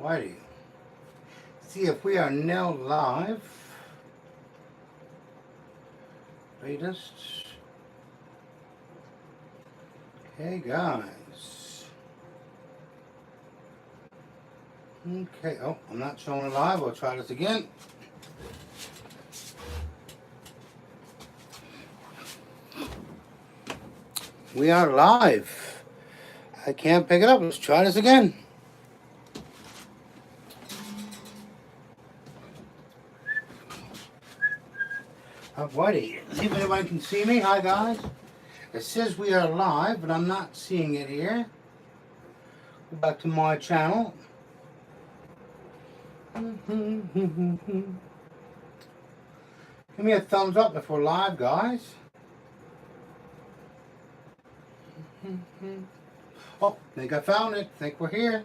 Alrighty. See if we are now live. Latest. Okay, guys. Okay. Oh, I'm not showing it live. We'll try this again. We are live. I can't pick it up. Let's try this again. Alrighty. See if anyone can see me. Hi, guys. It says we are live, but I'm not seeing it here. Go back to my channel. Give me a thumbs up if we're live, guys. Oh, I think I found it. I think we're here.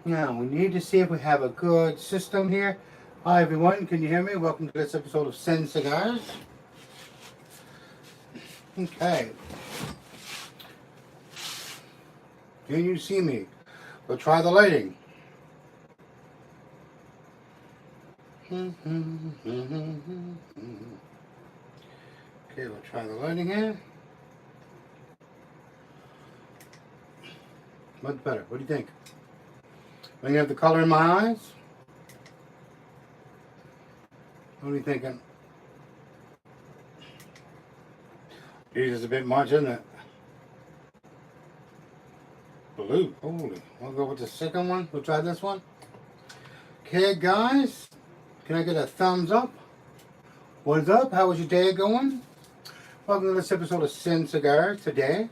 Now, we need to see if we have a good system here. Hi, everyone. Can you hear me? Welcome to this episode of Send Cigars. Okay. Can you see me? We'll try the lighting. Okay, we'll try the lighting here. What's better? What do you think? When you have the color in my eyes? What are you thinking? Geez, it's a bit much, isn't it? Blue. Holy. We'll go with the second one. We'll try this one. Okay, guys. Can I get a thumbs up? What's up? How was your day going? Welcome to this episode of Send Cigar. Today,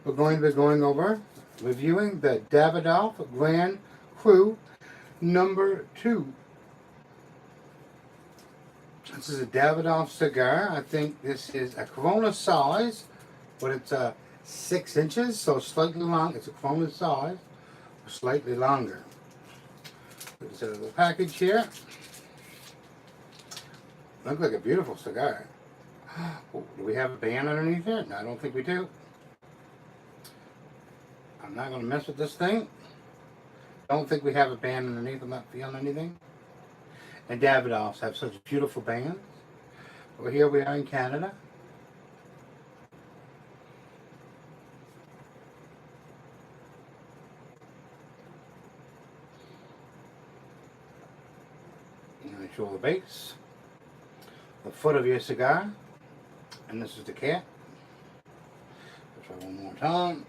we're going to be going over reviewing the Davidoff Grand Cru number 2. This is a Davidoff cigar. I think this is a Corona size, but it's 6 inches, so slightly long. It's a Corona size, or slightly longer. Put this out of the package here. Looks like a beautiful cigar. Oh, do we have a band underneath here? No, I don't think we do. I'm not going to mess with this thing. Don't think we have a band underneath. I'm not feeling anything. And Davidoffs have such beautiful bands. Well, here we are in Canada. And I show the base, the foot of your cigar, and this is the cap. Let's try one more time.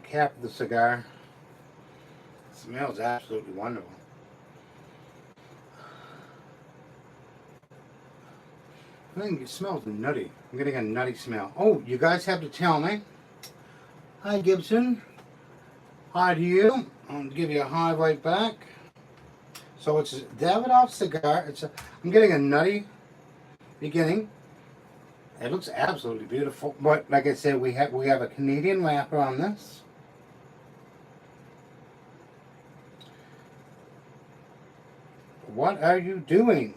Cap of the cigar. It smells absolutely wonderful. I think it smells nutty. I'm getting a nutty smell. Oh, you guys have to tell me. Hi, Gibson. Hi to you. I'm going to give you a hi right back. So it's a Davidoff cigar. I'm getting a nutty beginning. It looks absolutely beautiful. But like I said, we have a Canadian wrapper on this. What are you doing?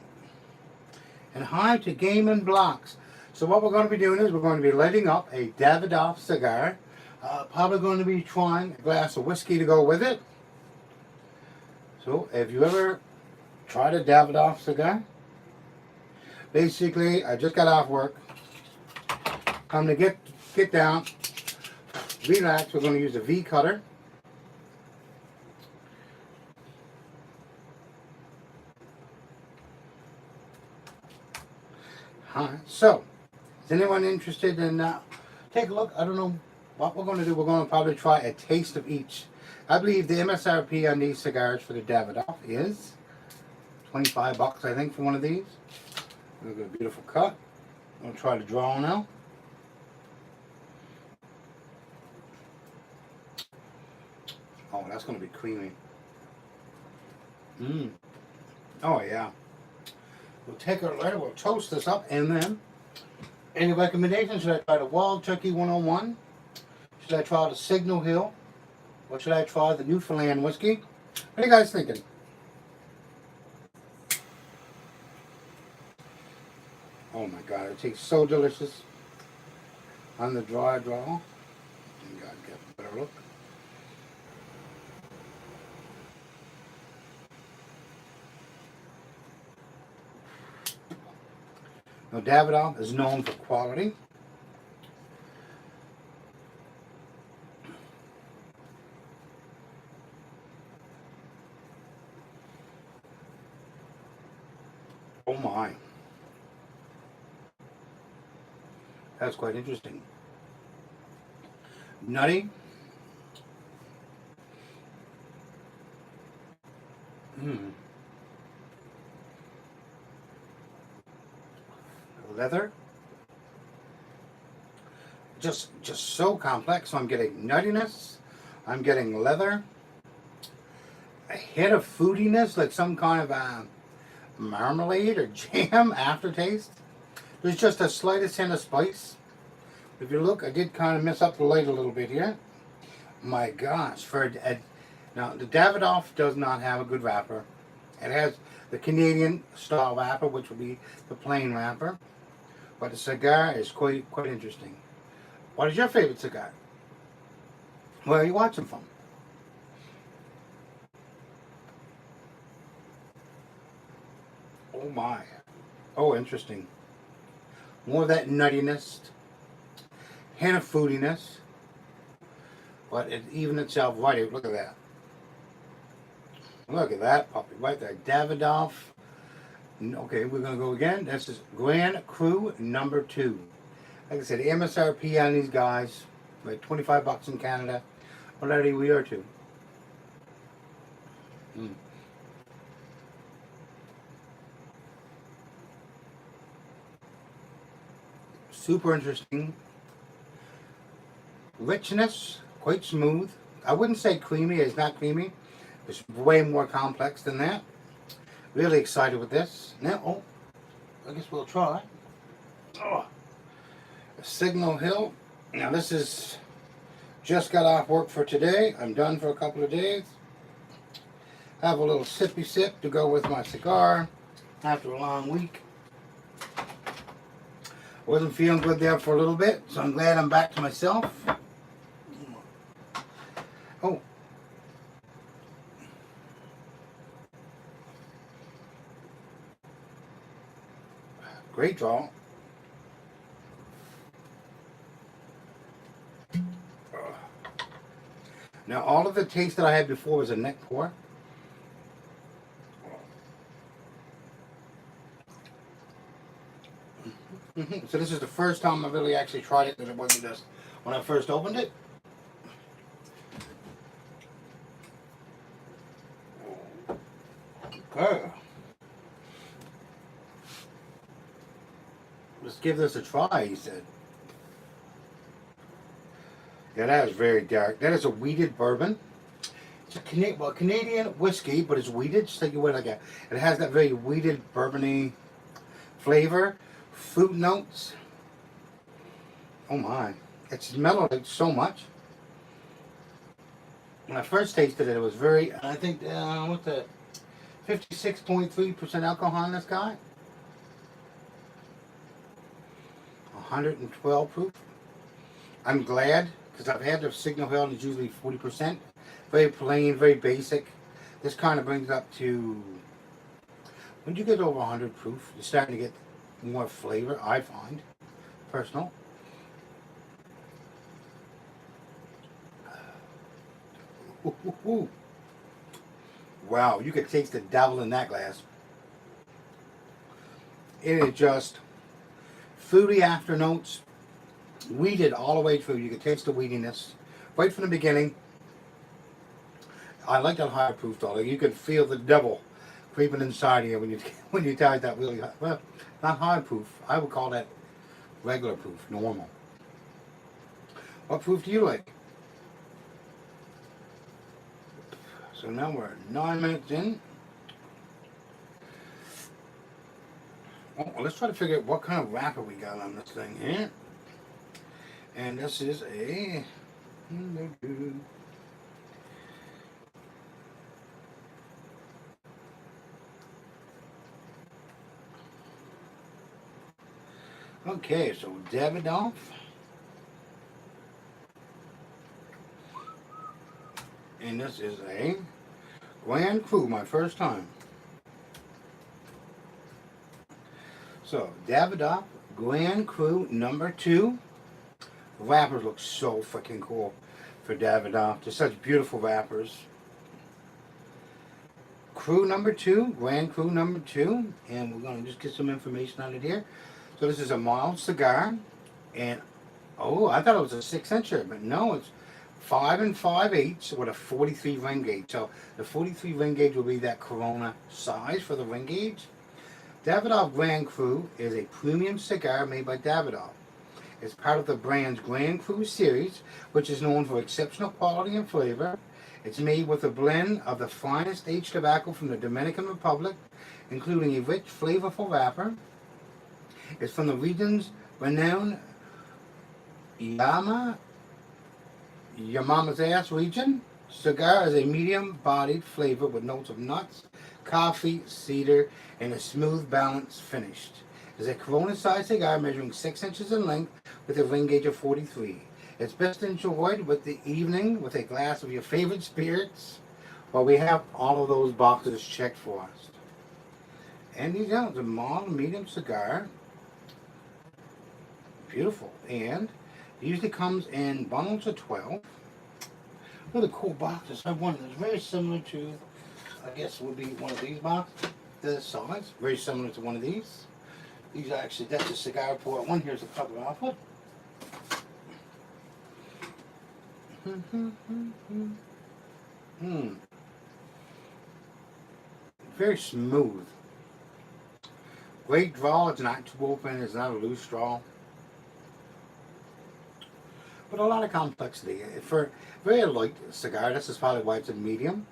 And hi to Game and Blocks. So what we're going to be doing is we're going to be lighting up a Davidoff cigar. Probably going to be trying a glass of whiskey to go with it. So if you ever tried a Davidoff cigar, basically I just got off work. Time to get down, relax. We're going to use a V cutter. Alright, so, is anyone interested in, take a look. I don't know what we're going to do. We're going to probably try a taste of each. I believe the MSRP on these cigars for the Davidoff is $25, I think, for one of these. Look at a beautiful cut. I'm going to try to draw now. Oh, that's going to be creamy. Oh, yeah. We'll take our lighter, we'll toast this up, and then any recommendations? Should I try the Wild Turkey 101? Should I try the Signal Hill? Or should I try the Newfoundland whiskey? What are you guys thinking? Oh my God, it tastes so delicious. on the dry draw. You gotta get a better look. Now Davidoff is known for quality. Oh my. That's quite interesting. Nutty. Mm. Leather. Just so complex. So I'm getting nuttiness. I'm getting leather. A hit of foodiness, like some kind of marmalade or jam aftertaste. There's just a slightest hint of spice. If you look, I did kind of mess up the light a little bit here. My gosh, now the Davidoff does not have a good wrapper. It has the Canadian style wrapper, which would be the plain wrapper. But the cigar is quite interesting. What is your favorite cigar? Where are you watching from? Oh my. Oh, interesting. More of that nuttiness, hint of foodiness, but it even itself right out. Look at that. Look at that puppy right there. Davidoff. Okay, we're going to go again. This is Grand Cru number 2. Like I said, MSRP on these guys, like 25 bucks in Canada. Already we are too. Mm. Super interesting. Richness, quite smooth. I wouldn't say creamy. It's not creamy. It's way more complex than that. Really excited with this. Now, I guess we'll try. Oh, Signal Hill. Now this is just got off work for today. I'm done for a couple of days. Have a little sippy sip to go with my cigar after a long week. Wasn't feeling good there for a little bit, so I'm glad I'm back to myself. Oh. Great draw. Now all of the taste that I had before was a neck pour. So this is the first time I really actually tried it, that it wasn't just when I first opened it. Okay. Let's give this a try, he said. Yeah, that is very dark. That is a wheated bourbon. It's a Canadian whiskey, but it's wheated, just like you would like a. It has that very wheated, bourbony flavor, fruit notes. Oh my! It's mellowed so much. When I first tasted it, it was very. I think what's the 56.3% alcohol in this guy. 112 proof. I'm glad, because I've had the Signal Hill and it's usually 40%. Very plain, very basic. This kind of brings it up to, when you get over 100 proof, you're starting to get more flavor, I find. Personal. Ooh, ooh, ooh. Wow, you could taste the devil in that glass. It is just fruity afternotes, wheated all the way through. You can taste the wheatiness right from the beginning. I like that higher proof though. Like you could feel the devil creeping inside of you when you taste that really high. Well, not high proof. I would call that regular proof, normal. What proof do you like? So now we're 9 minutes in. Oh, well, let's try to figure out what kind of wrapper we got on this thing here. And this is a... Okay, so Davidoff. And this is a Grand Cru, my first time. So, Davidoff Grand Cru number 2. The wrappers look so freaking cool for Davidoff. They're such beautiful wrappers. Cru number 2, Grand Cru number 2. And we're going to just get some information on it here. So this is a mild cigar. And, oh, I thought it was a 6-incher, but no, it's 5 5/8 with a 43 ring gauge. So the 43 ring gauge will be that Corona size for the ring gauge. Davidoff Grand Cru is a premium cigar made by Davidoff. It's part of the brand's Grand Cru series, which is known for exceptional quality and flavor. It's made with a blend of the finest aged tobacco from the Dominican Republic, including a rich, flavorful wrapper. It's from the region's renowned Yamama's Ass region. Cigar is a medium-bodied flavor with notes of nuts, coffee, cedar, and a smooth, balanced finish. It's a Corona-sized cigar measuring 6 inches in length with a ring gauge of 43. It's best enjoyed with the evening with a glass of your favorite spirits. Well, we have all of those boxes checked for us. And these are a mild, medium cigar. Beautiful. And it usually comes in bundles of 12. Really cool boxes. I have one that's very similar to, I guess would be one of these boxes. The size, very similar to one of these. These are actually, that's a cigar port one. Here's a cover off it. Very smooth. Great draw. It's not too open. It's not a loose draw. But a lot of complexity. For very light cigar, this is probably why it's a medium.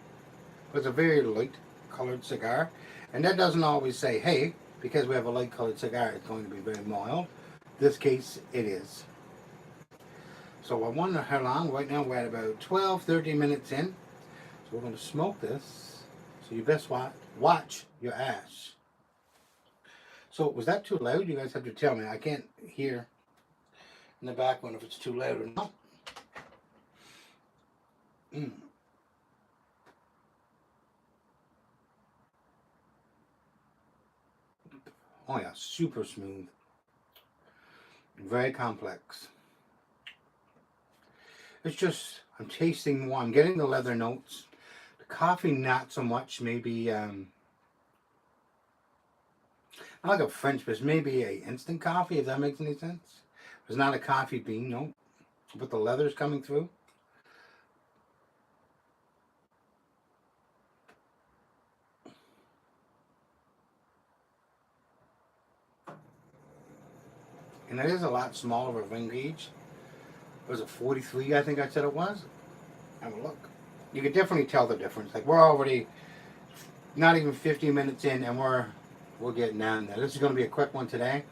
But it's a very light colored cigar. And that doesn't always say, hey, because we have a light colored cigar, it's going to be very mild. In this case, it is. So I wonder how long. Right now we're at about 12-13 minutes in. So we're going to smoke this. So you best watch your ash. So was that too loud? You guys have to tell me. I can't hear in the background if it's too loud or not. Oh yeah, super smooth. Very complex. It's just, I'm tasting more. I'm getting the leather notes. The coffee, not so much. Maybe, not like a French, but maybe a instant coffee, if that makes any sense. It's not a coffee bean, no. But the leather's coming through. And it is a lot smaller of a ring gauge. Was it 43, I think I said it was? Have a look. You can definitely tell the difference. Like, we're already not even 50 minutes in, and we're getting down there. This is going to be a quick one today.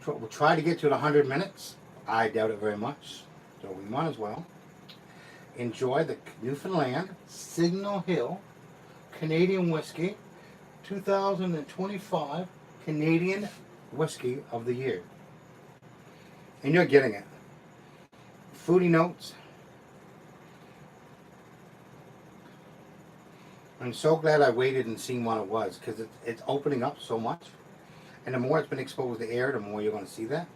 We'll try to get to the 100 minutes. I doubt it very much. So we might as well enjoy the Newfoundland Signal Hill Canadian Whiskey 2025 Canadian Whiskey of the Year. And you're getting it. Fruity notes. I'm so glad I waited and seen what it was, because it's opening up so much. And the more it's been exposed to air, the more you're going to see that.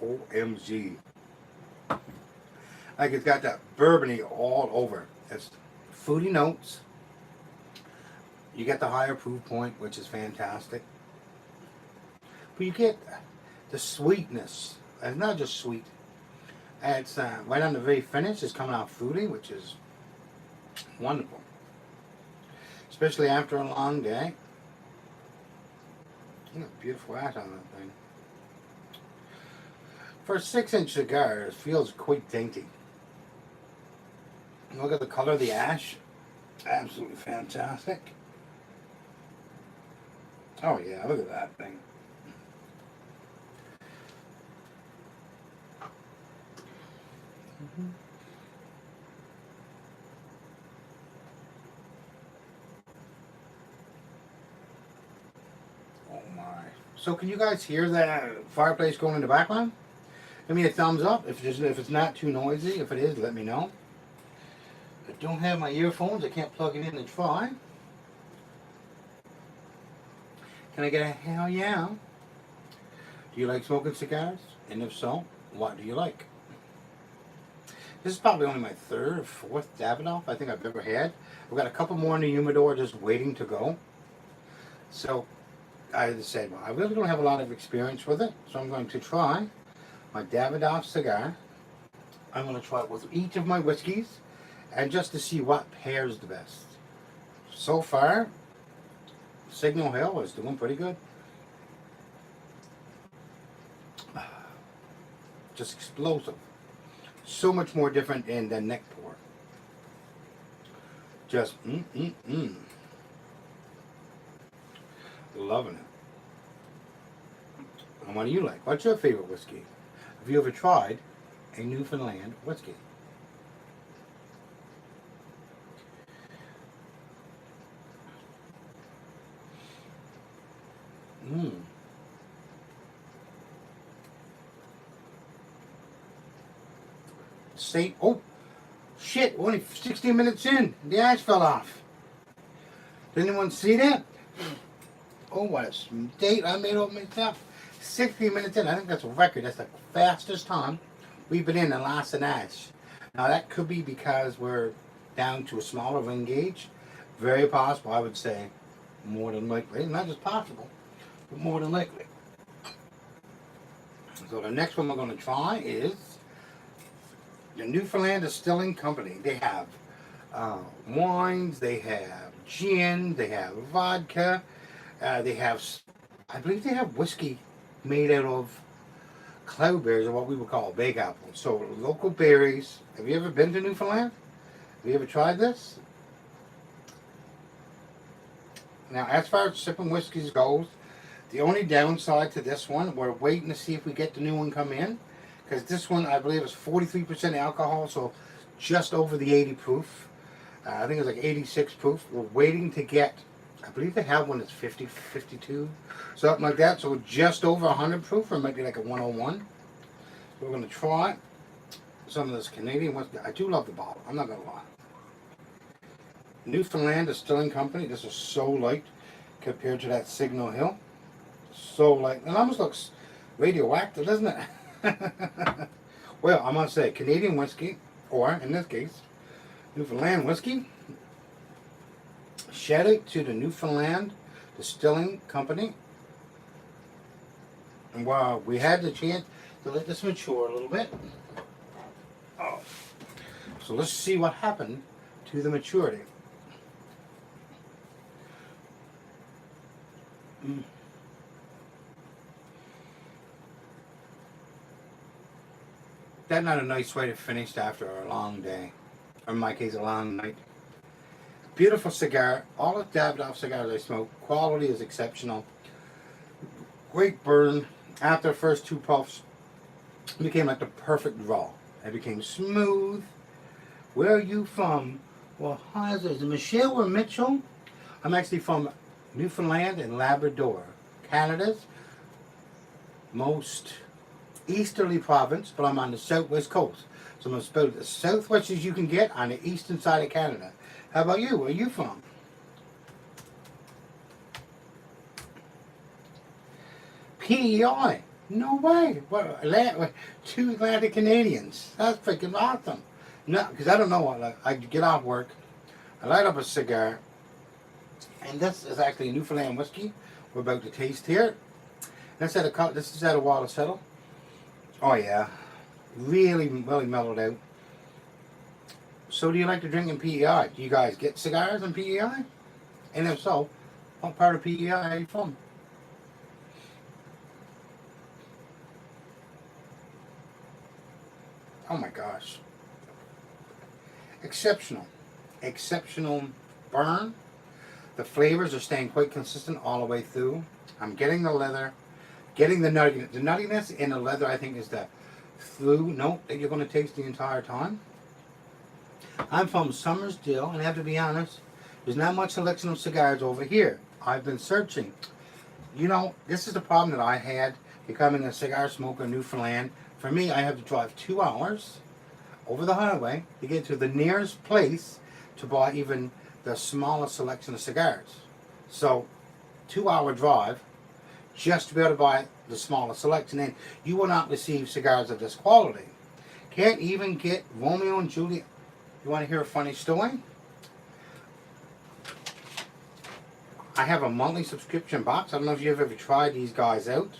OMG. Like, it's got that bourbony all over. It's fruity notes. You get the higher proof point, which is fantastic. But you get the sweetness. It's not just sweet. It's right on the very finish. It's coming out fruity, which is wonderful. Especially after a long day. You got a beautiful ash on that thing. For a 6-inch cigar, it feels quite dainty. Look at the color of the ash. Absolutely fantastic. Oh yeah, look at that thing. Oh my. So can you guys hear that fireplace going in the background? Give me a thumbs up if it's not too noisy. If it is, let me know. I don't have my earphones. I can't plug it in and try. Can I get a hell yeah? Do you like smoking cigars? And if so, what do you like? This is probably only my third or fourth Davidoff I think I've ever had. I've got a couple more in the humidor just waiting to go. So I said, well, I really don't have a lot of experience with it, so I'm going to try my Davidoff cigar. I'm going to try it with each of my whiskeys, and just to see what pairs the best. So far, Signal Hill is doing pretty good. Just explosive. So much more different than the neck pour. Just loving it. And what do you like? What's your favorite whiskey? Have you ever tried a Newfoundland whiskey? Oh, shit, only 16 minutes in. The ice fell off. Did anyone see that? Oh, what a state I made of myself. 16 minutes in. I think that's a record. That's the fastest time we've been in the last an ice. Now, that could be because we're down to a smaller ring gauge. Very possible, I would say. More than likely. Not just possible, but more than likely. So the next one we're going to try is the Newfoundland Distilling Company. They have wines, they have gin, they have vodka, they have, I believe they have whiskey made out of cloudberries, or what we would call bake apples. So local berries. Have you ever been to Newfoundland? Have you ever tried this? Now, as far as sipping whiskeys goes, the only downside to this one, we're waiting to see if we get the new one come in. Because this one, I believe, is 43% alcohol, so just over the 80 proof. I think it's like 86 proof. We're waiting to get, I believe they have one that's 50, 52, something like that. So just over 100 proof, or it might be like a 101. So we're going to try some of this Canadian whiskey. I do love the bottle, I'm not going to lie. Newfoundland Distilling Company. This is so light compared to that Signal Hill. So light. It almost looks radioactive, doesn't it? Well, I must say, Canadian whiskey, or in this case, Newfoundland whiskey. Shout out to the Newfoundland Distilling Company. And wow, we had the chance to let this mature a little bit. Oh. So let's see what happened to the maturity. That's not a nice way to finish after a long day, or in my case, a long night. Beautiful cigar. All the Davidoff cigars I smoke, quality is exceptional. Great burn. After the first two puffs, it became like the perfect draw. It became smooth. Where are you from? Well, hi, is it Michelle or Mitchell? I'm actually from Newfoundland and Labrador, Canada's most easterly province, but I'm on the southwest coast. So I'm about as southwest as you can get on the eastern side of Canada. How about you? Where are you from? PEI? No way. What, two Atlantic Canadians. That's freaking awesome. No, because I don't know what. I get off work, I light up a cigar, and this is actually Newfoundland whiskey we're about to taste here. This is at a while to settle. Oh yeah, really mellowed out. So do you like to drink in PEI? Do you guys get cigars in PEI? And if so, what part of PEI are you from? Oh my gosh. Exceptional. Exceptional burn. The flavors are staying quite consistent all the way through. I'm getting the leather, getting the nuttiness. The nuttiness in the leather, I think, is the through note that you're going to taste the entire time. I'm from Summersdale, and I have to be honest, there's not much selection of cigars over here. I've been searching. You know, this is the problem that I had becoming a cigar smoker in Newfoundland For me, I have to drive 2 hours over the highway to get to the nearest place to buy even the smallest selection of cigars. So, 2 hour drive just to be able to buy the smallest selection. And you will not receive cigars of this quality. Can't even get Romeo and Juliet. You want to hear a funny story? I have a monthly subscription box. I don't know if you've ever tried these guys out.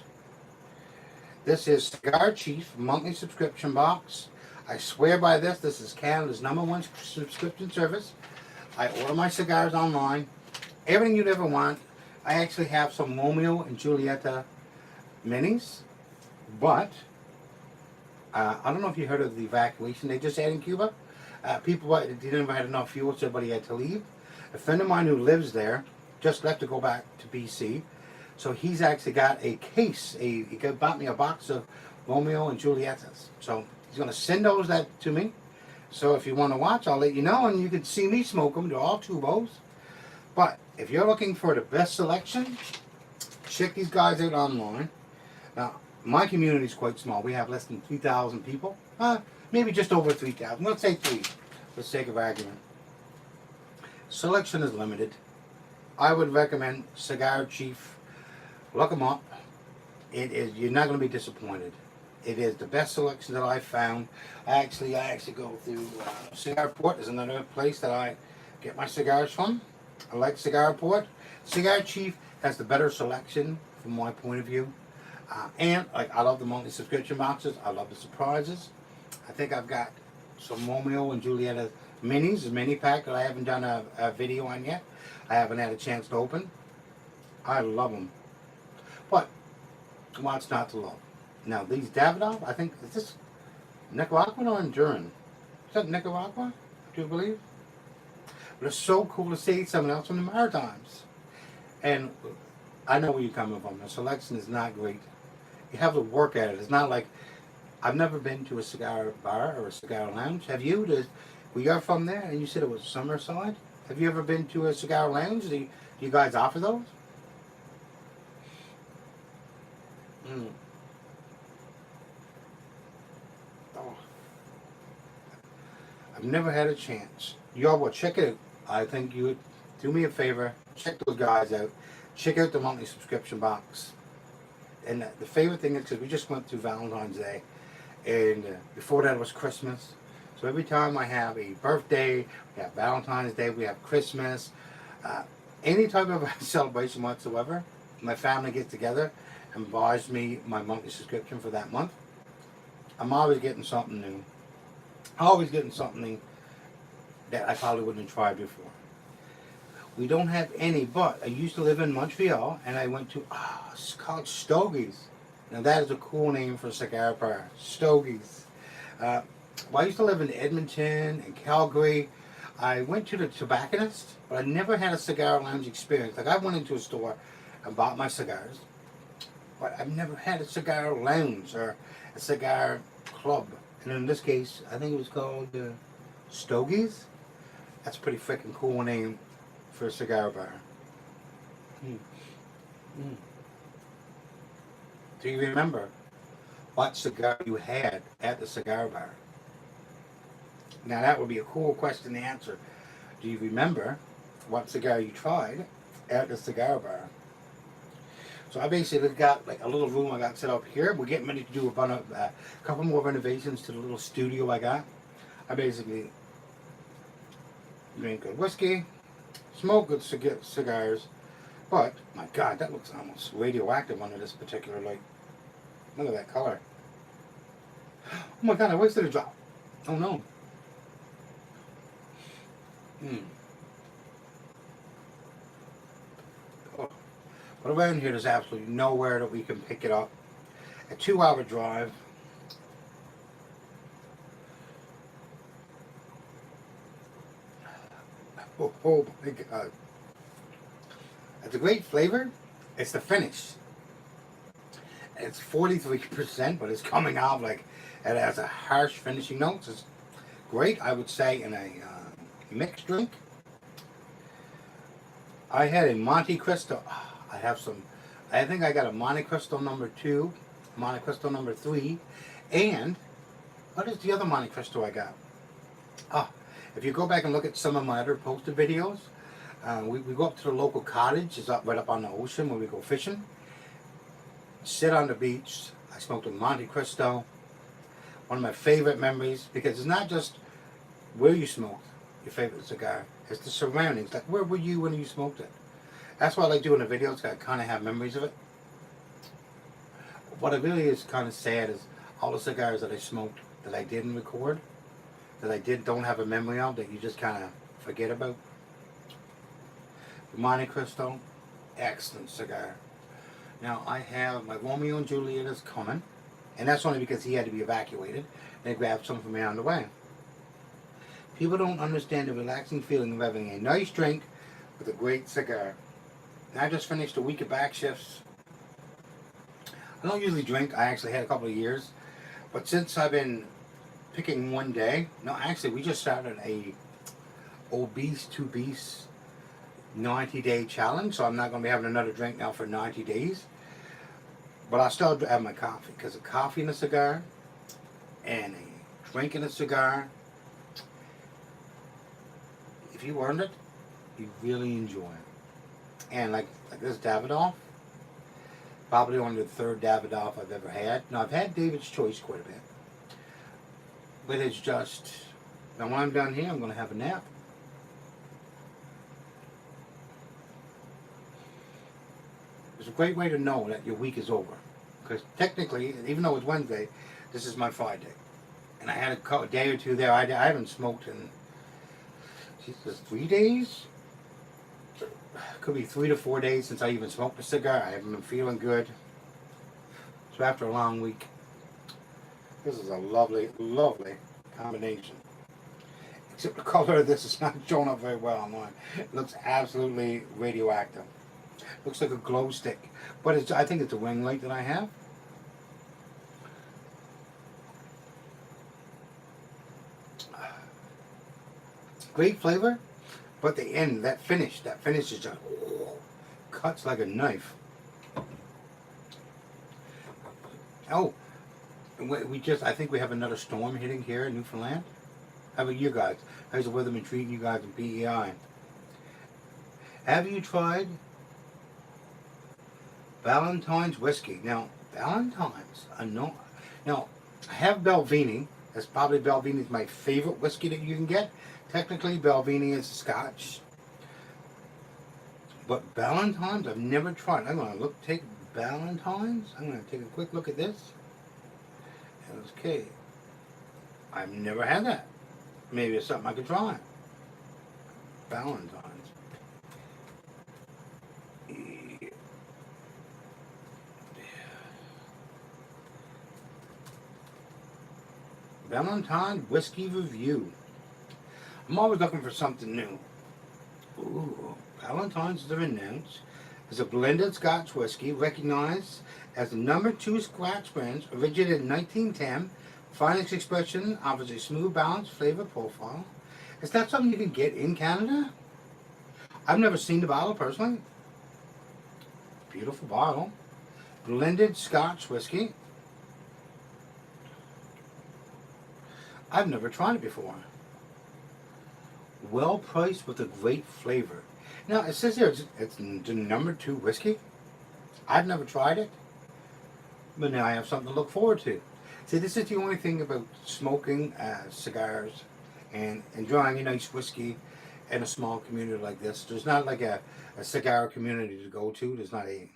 This is Cigar Chief monthly subscription box. I swear by this. This is Canada's #1 subscription service. I order my cigars online. Everything you'd ever want. I actually have some Romeo and Julieta minis, but I don't know if you heard of the evacuation they just had in Cuba. People didn't have enough fuel, so everybody had to leave. A friend of mine who lives there just left to go back to BC, so he's actually got a case. He bought me a box of Romeo and Julietas. So he's going to send those to me. So if you want to watch, I'll let you know, and you can see me smoke them. They're all tubos. But if you're looking for the best selection, check these guys out online. Now, my community is quite small. We have less than 3,000 people. Maybe just over 3,000. Let's say 3, for the sake of argument. Selection is limited. I would recommend Cigar Chief. Look them up. You're not going to be disappointed. It is the best selection that I've found. I actually go through Cigar Port is another place that I get my cigars from. I like Cigar Port. Cigar Chief has the better selection from my point of view. And I love the monthly subscription boxes. I love the surprises. I think I've got some Romeo and Julieta minis, a mini pack that I haven't done a video on yet. I haven't had a chance to open. I love them. But what's not to love? Now these Davidoff, I think, is this Nicaraguan or Honduran? Is that Nicaragua? Do you believe? But it's so cool to see someone else from the Maritimes. And I know where you're coming from. The selection is not great. You have to work at it. It's not like, I've never been to a cigar bar or a cigar lounge. Have you? We are from there, and you said it was Summerside. Have you ever been to a cigar lounge? Do you guys offer those? Oh. I've never had a chance. Y'all will check it out. I think you would do me a favor. Check those guys out. Check out the monthly subscription box. And the favorite thing is because we just went through Valentine's Day, and before that was Christmas. So every time I have a birthday, we have Valentine's Day, we have Christmas, any type of celebration whatsoever, my family gets together and buys me my monthly subscription for that month. I'm always getting something new. Always getting something new that I probably wouldn't have tried before. We don't have any, but I used to live in Montreal, and I went to, it's called Stogies. Now that is a cool name for a cigar bar, Stogies. Well, I used to live in Edmonton and Calgary. I went to the tobacconist, but I never had a cigar lounge experience. Like, I went into a store and bought my cigars, but I've never had a cigar lounge or a cigar club. And in this case, I think it was called Stogies. That's a pretty freaking cool name for a cigar bar. Do you remember what cigar you had at the cigar bar? Now that would be a cool question to answer. Do you remember what cigar you tried at the cigar bar? So I basically got like a little room I got set up here. We're getting ready to do a couple more renovations to the little studio I got. I basically drink good whiskey, smoke good cigars, but my God, that looks almost radioactive under this particular light. Look at that color. Oh my God, I wasted a drop. Oh no. Oh. But around here, there's absolutely nowhere that we can pick it up. A 2-hour drive. Oh my God. It's a great flavor. It's the finish. It's 43%, but it's coming out like it has a harsh finishing notes. It's great, I would say, in a mixed drink. I had a Monte Cristo. I think I got a Monte Cristo number 2, Monte Cristo number 3, And what is the other Monte Cristo I got? Ah, if you go back and look at some of my other posted videos, we go up to the local cottage. It's up right up on the ocean where we go fishing. Sit on the beach. I smoked a Monte Cristo. One of my favorite memories, because it's not just where you smoked your favorite cigar, it's the surroundings. Like, where were you when you smoked it? That's why I like doing the videos. I kind of have memories of it. What I really is kind of sad is all the cigars that I smoked that I didn't record, that I don't have a memory of, that you just kind of forget about. The Monte Cristo, excellent cigar. Now I have my Romeo and Juliet is coming, and that's only because he had to be evacuated. They grabbed some for me on the way. People don't understand the relaxing feeling of having a nice drink with a great cigar. And I just finished a week of back shifts. I don't usually drink. I actually had a couple of years. But since I've been picking one day, no, actually we just started a obese to beast 90-day challenge. So I'm not going to be having another drink now for 90 days. But I'll still have my coffee. Because a coffee and a cigar and a drink and a cigar, if you earned it, you really enjoy it. And like this Davidoff, probably only the third Davidoff I've ever had. Now I've had David's Choice quite a bit, but it's just, now when I'm done here, I'm going to have a nap. It's a great way to know that your week is over, because technically, even though it's Wednesday, this is my Friday, and I had a day or two there. I haven't smoked in 3 days. Could be 3 to 4 days since I even smoked a cigar. I haven't been feeling good. So after a long week, this is a lovely, lovely combination. Except the color of this is not showing up very well online. It looks absolutely radioactive. Looks like a glow stick. But it's, I think it's a ring light that I have. Great flavor. But the end, that finish is just cuts like a knife. Oh, I think we have another storm hitting here in Newfoundland. How about you guys? How's the weather been treating you guys in PEI? Have you tried Valentine's whiskey? Now, Valentine's, now, I have Belvini. That's probably Belvini's my favorite whiskey that you can get. Technically, Belvini is Scotch. But Valentine's, I've never tried. I'm going to take Valentine's. I'm going to take a quick look at this. Okay. I've never had that. Maybe it's something I could try. Valentine's. Valentine's Whiskey Review. I'm always looking for something new. Ooh, Valentine's is announced as a blended Scotch whiskey recognized as the #2 Scotch brand, originated in 1910. Finest expression offers a smooth, balanced flavor profile. Is that something you can get in Canada? I've never seen the bottle personally. Beautiful bottle. Blended Scotch whiskey. I've never tried it before. Well priced with a great flavor. Now it says here it's the #2 whiskey. I've never tried it, but now I have something to look forward to. See, this is the only thing about smoking cigars and enjoying a nice whiskey in a small community like this. There's not like a cigar community to go to. There's not a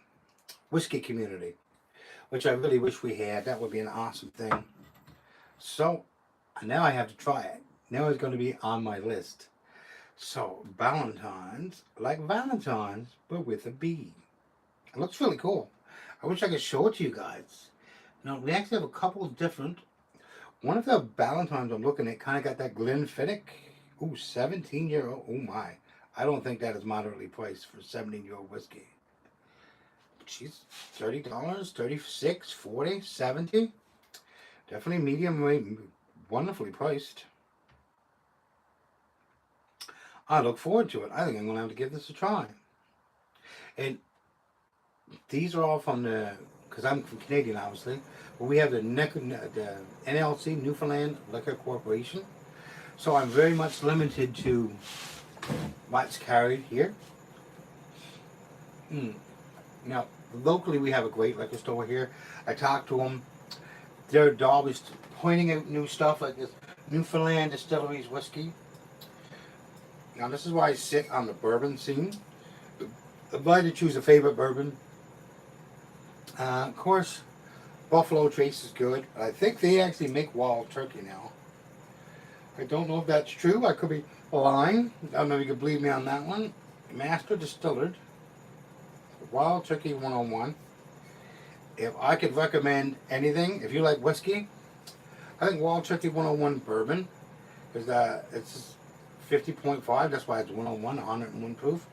whiskey community, which I really wish we had. That would be an awesome thing. So now I have to try it. Now it's going to be on my list. So, Valentine's, like Valentine's, but with a B. It looks really cool. I wish I could show it to you guys. Now, we actually have a couple of different. One of the Valentine's I'm looking at kind of got that Glenfiddich. Ooh, 17-year-old. Oh my. I don't think that is moderately priced for 17-year-old whiskey. She's $30, $36, $40, $70. Definitely medium rate, wonderfully priced. I look forward to it. I think I'm going to have to give this a try. And these are all from the, because because I'm from Canadian, obviously. But we have the NLC, Newfoundland Liquor Corporation. So I'm very much limited to what's carried here. Now, locally we have a great liquor store here. I talk to them. They're always pointing out new stuff like this Newfoundland Distilleries whiskey. Now this is why I sit on the bourbon scene. If I had to choose a favorite bourbon, of course, Buffalo Trace is good. I think they actually make Wild Turkey now. I don't know if that's true. I could be lying. I don't know if you can believe me on that one. Master Distilled Wild Turkey 101. If I could recommend anything, if you like whiskey, I think Wild Turkey 101 bourbon, because it's 50.5, that's why it's 101, 101 proof.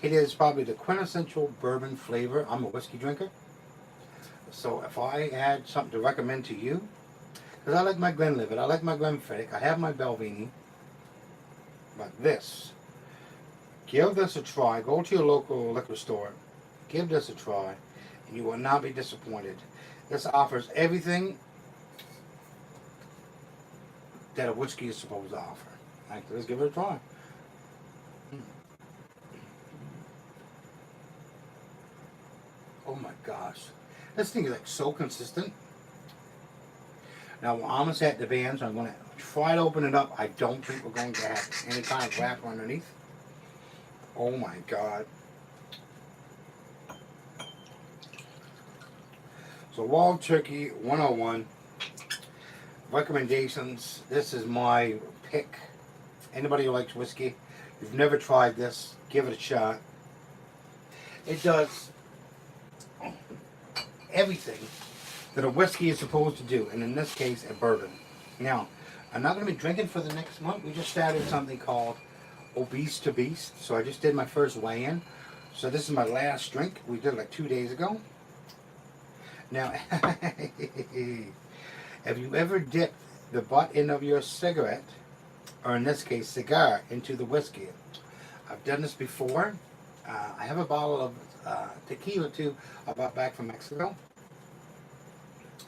It is probably the quintessential bourbon flavor. I'm a whiskey drinker. So if I had something to recommend to you, because I like my Glenlivet, I like my Glenfiddich, I have my Belvini, but this, give this a try. Go to your local liquor store, give this a try, and you will not be disappointed. This offers everything that a whiskey is supposed to offer. Let's give it a try. Oh my gosh. This thing is like so consistent. Now we're almost at the band, so I'm going to try to open it up. I don't think we're going to have any kind of wrapper underneath. Oh my God. So Wild Turkey 101. Recommendations. This is my pick. Anybody who likes whiskey, you've never tried this, give it a shot. It does everything that a whiskey is supposed to do, and in this case, a bourbon. Now, I'm not going to be drinking for the next month. We just started something called Obese to Beast, so I just did my first weigh-in. So this is my last drink. We did it like 2 days ago. Now, have you ever dipped the butt end of your cigarette, or in this case, cigar, into the whiskey? I've done this before. I have a bottle of tequila too I bought back from Mexico.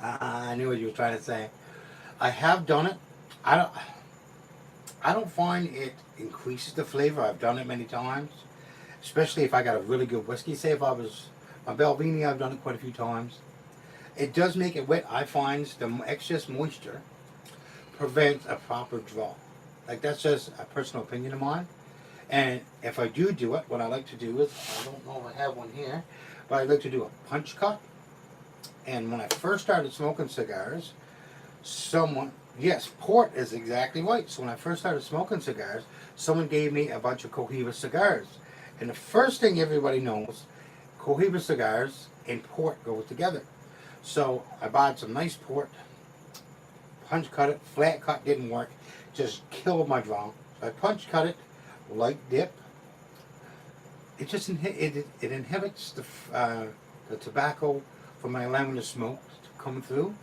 I knew what you were trying to say. I have done it. I don't find it increases the flavor. I've done it many times, especially if I got a really good whiskey. Say if I was my Belvini, I've done it quite a few times. It does make it wet. I find the excess moisture prevents a proper draw. Like, that's just a personal opinion of mine. And if I do it, what I like to do is, I don't know if I have one here, but I like to do a punch cut. And when I first started smoking cigars, yes, port is exactly right. So when I first started smoking cigars, someone gave me a bunch of Cohiba cigars. And the first thing everybody knows, Cohiba cigars and port go together. So I bought some nice port, punch cut it, flat cut didn't work, just killed my draw. So I punch cut it, light dip. It just it inhibits the tobacco from my allowing the smoke to come through.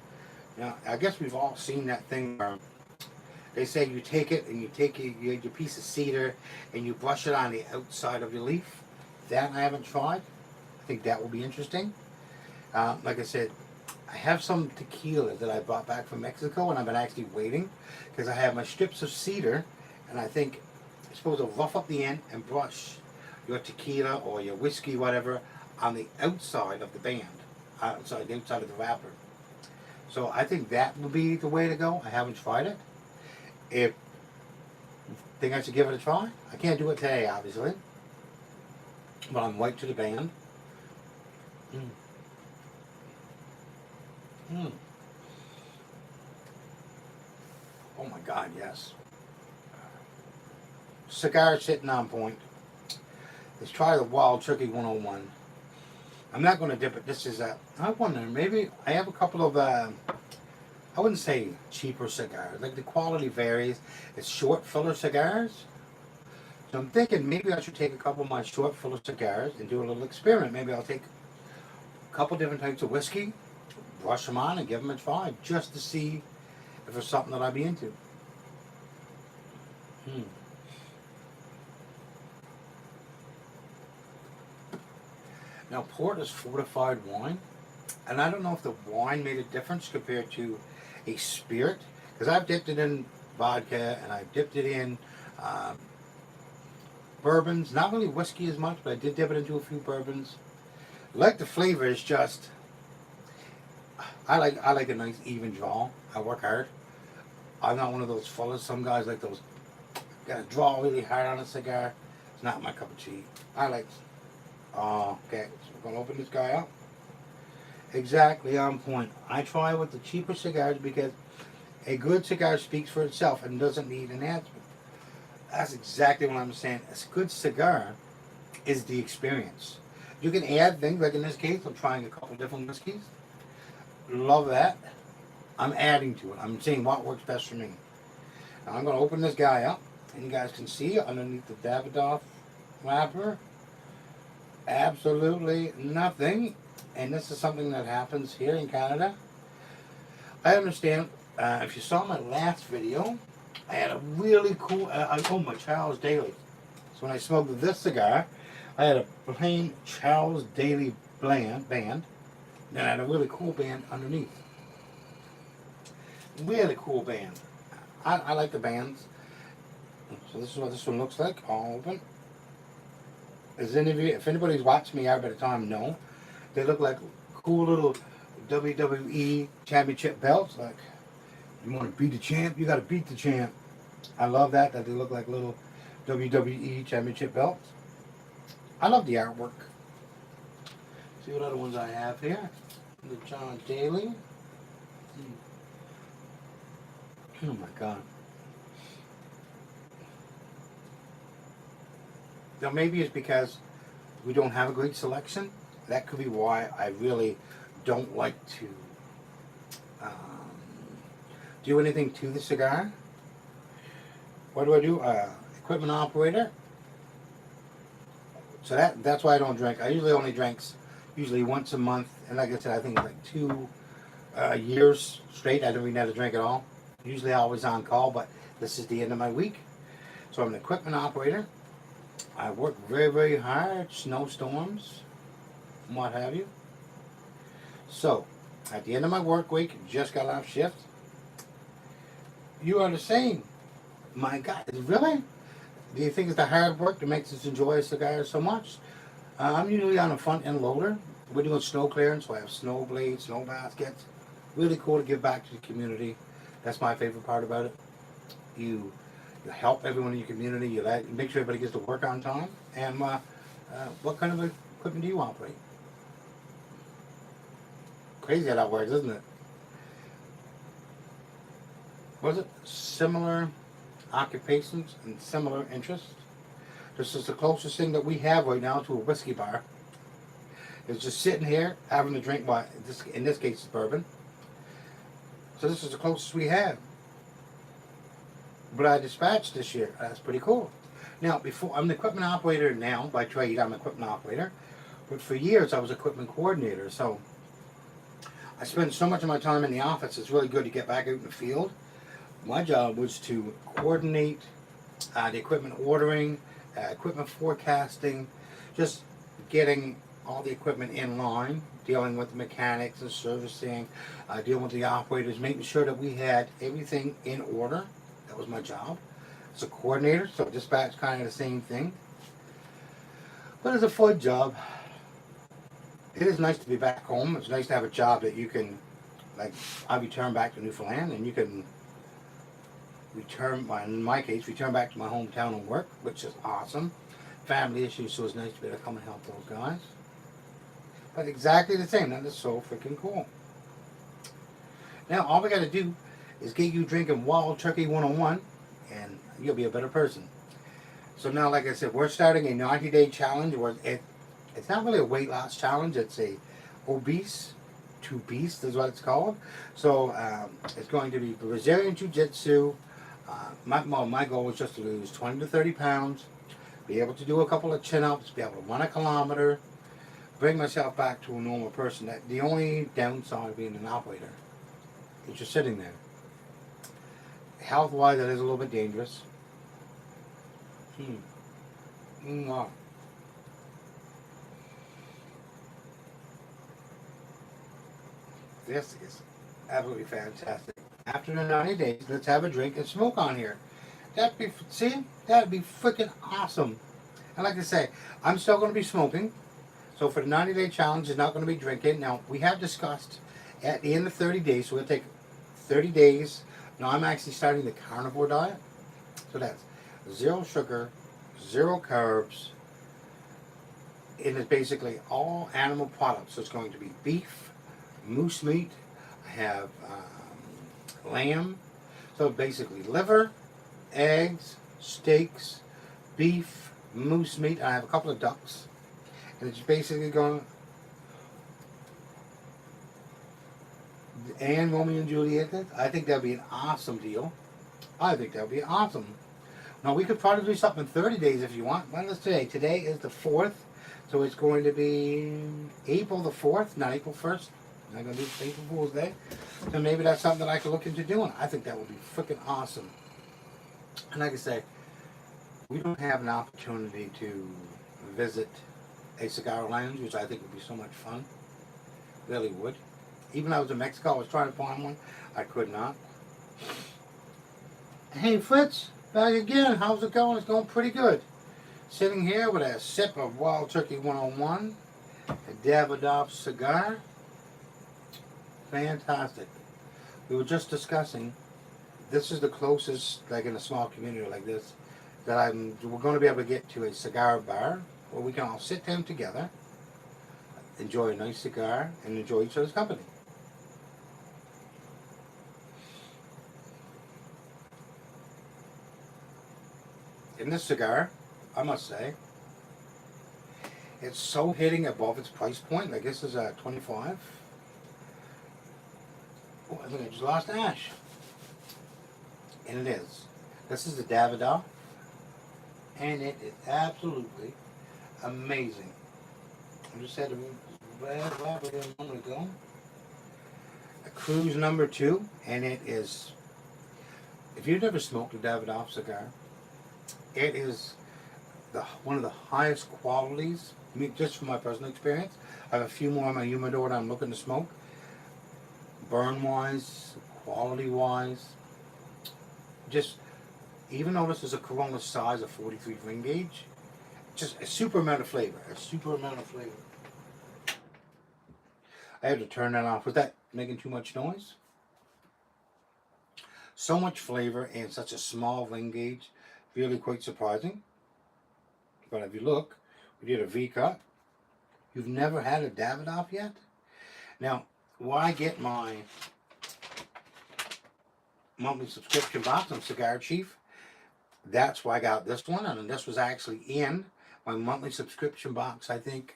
Now, I guess we've all seen that thing where they say you take it and you take your piece of cedar and you brush it on the outside of your leaf. That I haven't tried. I think that will be interesting. Like I said, I have some tequila that I brought back from Mexico, and I've been actually waiting because I have my strips of cedar, and I think you're supposed to rough up the end and brush your tequila or your whiskey, whatever, on the outside of the band, the outside of the wrapper. So I think that would be the way to go. I haven't tried it. If you think I should give it a try, I can't do it today, obviously, but I'm right to the band. Oh my God, yes. Cigar sitting on point. Let's try the Wild Turkey 101. I'm not going to dip it. This is I wonder, maybe I have a couple of, I wouldn't say cheaper cigars. Like, the quality varies. It's short filler cigars. So I'm thinking maybe I should take a couple of my short filler cigars and do a little experiment. Maybe I'll take a couple different types of whiskey, brush them on and give them a try just to see if it's something that I'd be into. Now, port is fortified wine. And I don't know if the wine made a difference compared to a spirit, because I've dipped it in vodka and I've dipped it in um, bourbons. Not really whiskey as much, but I did dip it into a few bourbons. Like the flavor is just, I like a nice even draw. I work hard. I'm not one of those fellas. Some guys like those, gotta draw really hard on a cigar. It's not my cup of tea. I like, okay, so we're gonna open this guy up. Exactly on point. I try with the cheaper cigars because a good cigar speaks for itself and doesn't need enhancement. That's exactly what I'm saying. A good cigar is the experience. You can add things, like in this case, I'm trying a couple different whiskeys. Love that. I'm adding to it. I'm seeing what works best for me. Now I'm going to open this guy up, and you guys can see underneath the Davidoff wrapper, absolutely nothing. And this is something that happens here in Canada. I understand. If you saw my last video, I had a really cool. I own my Charles Daly. So when I smoked this cigar, I had a plain Charles Daly band. Then I had a really cool band underneath. Really cool band. I like the bands. So this is what this one looks like, all open. If anybody's watched me out by the time, know. They look like cool little WWE championship belts. Like, you want to beat the champ, you got to beat the champ. I love that they look like little WWE championship belts. I love the artwork. See what other ones I have here. The John Daly. Oh my God. Now maybe it's because we don't have a great selection. That could be why I really don't like to do anything to the cigar. What do? Equipment operator. So that's why I don't drink. I usually only drink once a month, and like I said, I think like 2 years straight I don't even have to drink at all. Usually always on call, but this is the end of my week. So I'm an equipment operator. I work very, very hard, snowstorms, and what have you. So, at the end of my work week, just got off shift. You are the same. My God, really? Do you think it's the hard work that makes us enjoy a cigar so much? I'm usually on a front end loader. We're doing snow clearance, so I have snow blades, snow baskets. Really cool to give back to the community. That's my favorite part about it. You help everyone in your community. You make sure everybody gets to work on time. And what kind of equipment do you operate? Crazy how that works, isn't it? Was it similar occupations and similar interests? This is the closest thing that we have right now to a whiskey bar. It's just sitting here having a drink. In this case, it's bourbon. So this is the closest we have. But I dispatched this year. That's pretty cool. Now, before I'm an equipment operator now by trade. I'm an equipment operator, but for years I was equipment coordinator. So I spend so much of my time in the office. It's really good to get back out in the field. My job was to coordinate the equipment ordering, equipment forecasting, just getting all the equipment in line, dealing with the mechanics and servicing, dealing with the operators, making sure that we had everything in order. That was my job. As a coordinator, so dispatch kind of the same thing. But it's a fun job. It is nice to be back home. It's nice to have a job that you can, like, I returned back to Newfoundland, and you can in my case, return back to my hometown and work, which is awesome. Family issues, so it's nice to be able to come and help those guys. But exactly the same. That is so freaking cool. Now, all we got to do is get you drinking Wild Turkey 101, and you'll be a better person. So now, like I said, we're starting a 90-day challenge where it's not really a weight loss challenge. It's a obese to beast is what it's called. So it's going to be Brazilian Jiu-Jitsu. My goal is just to lose 20 to 30 pounds, be able to do a couple of chin-ups, be able to run a kilometer, bring myself back to a normal person. The only downside of being an operator is just sitting there. Health-wise, that is a little bit dangerous. This is absolutely fantastic. After the 90 days, let's have a drink and smoke on here. That'd be freaking awesome. And like I say, I'm still going to be smoking. So for the 90-day challenge, it's not going to be drinking. Now, we have discussed at the end of 30 days, so we'll take 30 days. Now, I'm actually starting the carnivore diet. So that's 0 sugar, 0 carbs, and it's basically all animal products. So it's going to be beef, moose meat, I have lamb, so basically liver, eggs, steaks, beef, moose meat, and I have a couple of ducks. And it's basically going, and Romeo and Juliet. I think that'd be an awesome deal. I think that'd be awesome. Now we could probably do something in 30 days if you want. When is today? Today is the 4th. So it's going to be April the 4th, not April 1st. I'm not going to do April Fool's Day. So maybe that's something that I could look into doing. I think that would be freaking awesome. And like I say, we don't have an opportunity to visit a cigar lounge, which I think would be so much fun. Really would. Even though I was in Mexico, I was trying to find one. I could not. Hey Fritz, back again. How's it going? It's going pretty good. Sitting here with a sip of Wild Turkey 101, a Davidoff cigar. Fantastic. We were just discussing, this is the closest, like in a small community like this, that we're going to be able to get to a cigar bar where we can all sit down together, enjoy a nice cigar, and enjoy each other's company. In this cigar, I must say, it's so hitting above its price point. Like this is a 25. Oh, I think I just lost ash. And it is. This is the Davidoff, and it is absolutely amazing. I just had to grab it a moment ago. A Cruise number 2, and it is, if you've never smoked a Davidoff cigar, it is one of the highest qualities, just from my personal experience. I have a few more on my humidor that I'm looking to smoke. Burn wise, quality wise, just, even though this is a Corona size of 43 ring gauge, just a super amount of flavor. I had to turn that off. Was that making too much noise? So much flavor and such a small ring gauge. Really quite surprising. But if you look, we did a V-cut. You've never had a Davidoff yet? Now, why I get my monthly subscription box on Cigar Chief, that's why I got this one. And this was actually in my monthly subscription box, I think,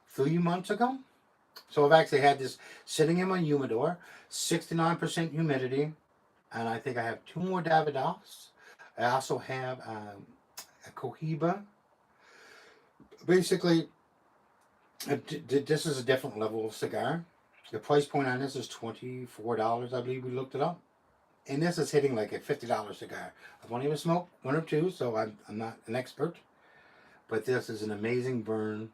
3 months ago. So I've actually had this sitting in my humidor, 69% humidity, and I think I have 2 more Davidoffs. I also have a Cohiba. Basically, this is a different level of cigar. The price point on this is $24, I believe we looked it up. And this is hitting like a $50 cigar. I've only ever smoked 1 or 2, so I'm not an expert. But this is an amazing burn.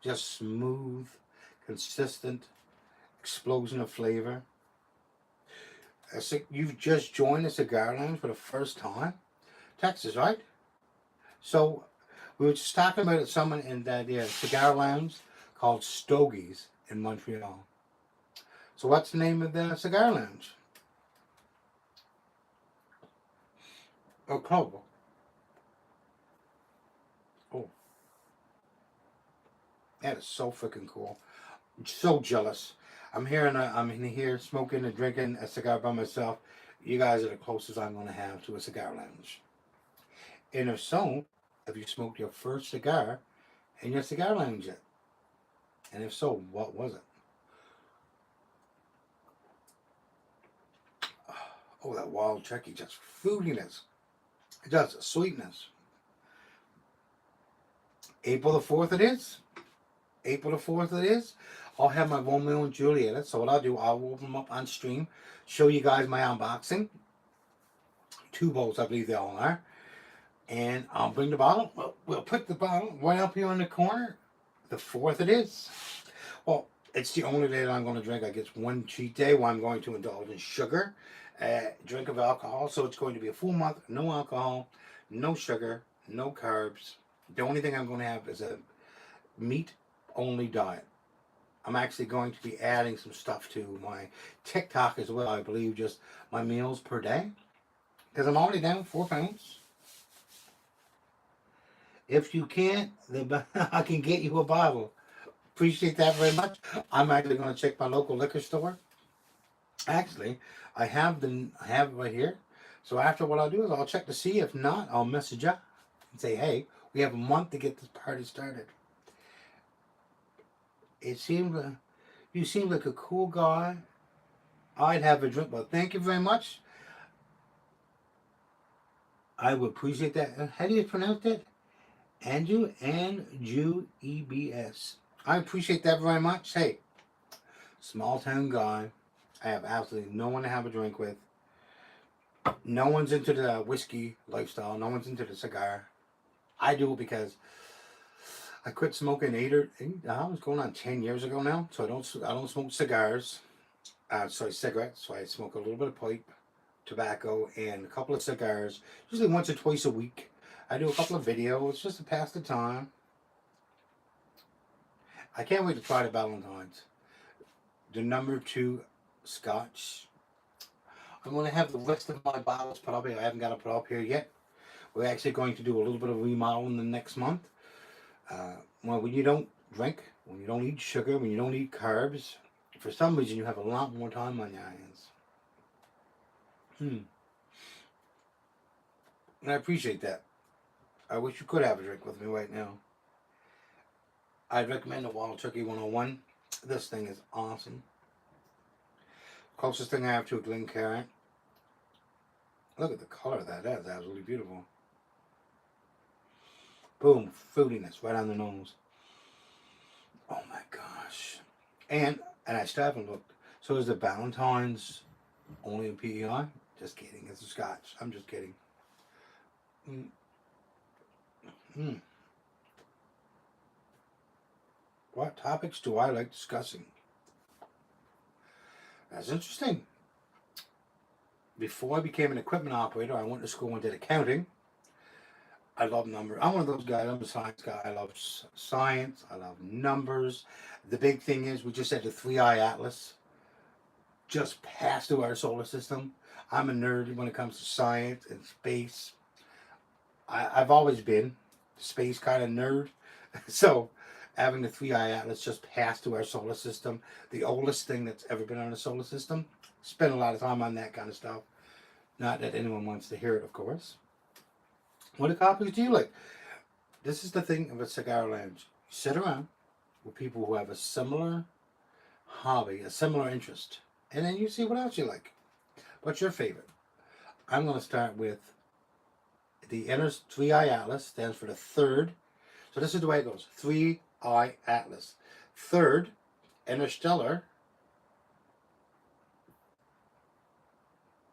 Just smooth, consistent explosion of flavor. You've just joined the cigar lounge for the first time. Texas, right? So we were just talking about someone in that cigar lounge called Stogie's in Montreal. So what's the name of the cigar lounge? Oh, Clover. Oh, that is so freaking cool. I'm so jealous. I'm in here smoking and drinking a cigar by myself. You guys are the closest I'm going to have to a cigar lounge. And if so, have you smoked your first cigar in your cigar lounge yet? And if so, what was it? Oh, that Wild Turkey, just fruitiness. Just sweetness. April the 4th it is. April the 4th it is. I'll have my Romeo and Juliet. So what I'll do, I'll open them up on stream, show you guys my unboxing. 2 bowls, I believe they all are. And I'll bring the bottle. We'll put the bottle right up here in the corner. The 4th it is. Well, It's the only day that I'm going to drink. I guess one cheat day where I'm going to indulge in sugar, drink of alcohol. So it's going to be a full month, no alcohol, no sugar, no carbs. The only thing I'm going to have is a meat only diet. I'm actually going to be adding some stuff to my TikTok as well. I believe just my meals per day because I'm already down 4 pounds. If you can't, then I can get you a bottle. Appreciate that very much. I'm actually going to check my local liquor store. Actually, I have it right here. So after what I'll do is I'll check to see. If not, I'll message you and say, hey, we have a month to get this party started. It seemed you seem like a cool guy. I'd have a drink, but thank you very much. I would appreciate that. How do you pronounce that? Andrew EBS. I appreciate that very much. Hey, small town guy. I have absolutely no one to have a drink with. No one's into the whiskey lifestyle. No one's into the cigar. I do it because I quit smoking I was going on 10 years ago now. So I don't smoke cigars. Sorry, cigarettes. So I smoke a little bit of pipe, tobacco, and a couple of cigars. Usually once or twice a week. I do a couple of videos just to pass the time. I can't wait to try the Valentine's. The number 2 Scotch. I'm going to have the list of my bottles put up here. I haven't got it put up here yet. We're actually going to do a little bit of remodeling the next month. Well, when you don't drink, when you don't eat sugar, when you don't eat carbs, for some reason you have a lot more time on your hands. And I appreciate that. I wish you could have a drink with me right now. I'd recommend the Wild Turkey 101. This thing is awesome. Closest thing I have to a Glencairn. Look at the color of that. That's absolutely beautiful. Boom, fruitiness right on the nose. Oh my gosh. And I still haven't looked. So is the Valentine's only in PEI? Just kidding. It's a Scotch. I'm just kidding. What topics do I like discussing? That's interesting. Before I became an equipment operator, I went to school and did accounting. I love numbers. I'm one of those guys. I'm a science guy. I love science. I love numbers. The big thing is we just had the 3-eye atlas just passed through our solar system. I'm a nerd when it comes to science and space. I've always been a space kind of nerd. So having the 3-eye atlas just pass through our solar system, the oldest thing that's ever been on the solar system, spend a lot of time on that kind of stuff. Not that anyone wants to hear it, of course. What topics do you like? This is the thing of a cigar lounge. You sit around with people who have a similar hobby, a similar interest, and then you see what else you like. What's your favorite? I'm going to start with the inner 3-eye atlas, stands for the third. So this is the way it goes. 3-eye atlas. Third, interstellar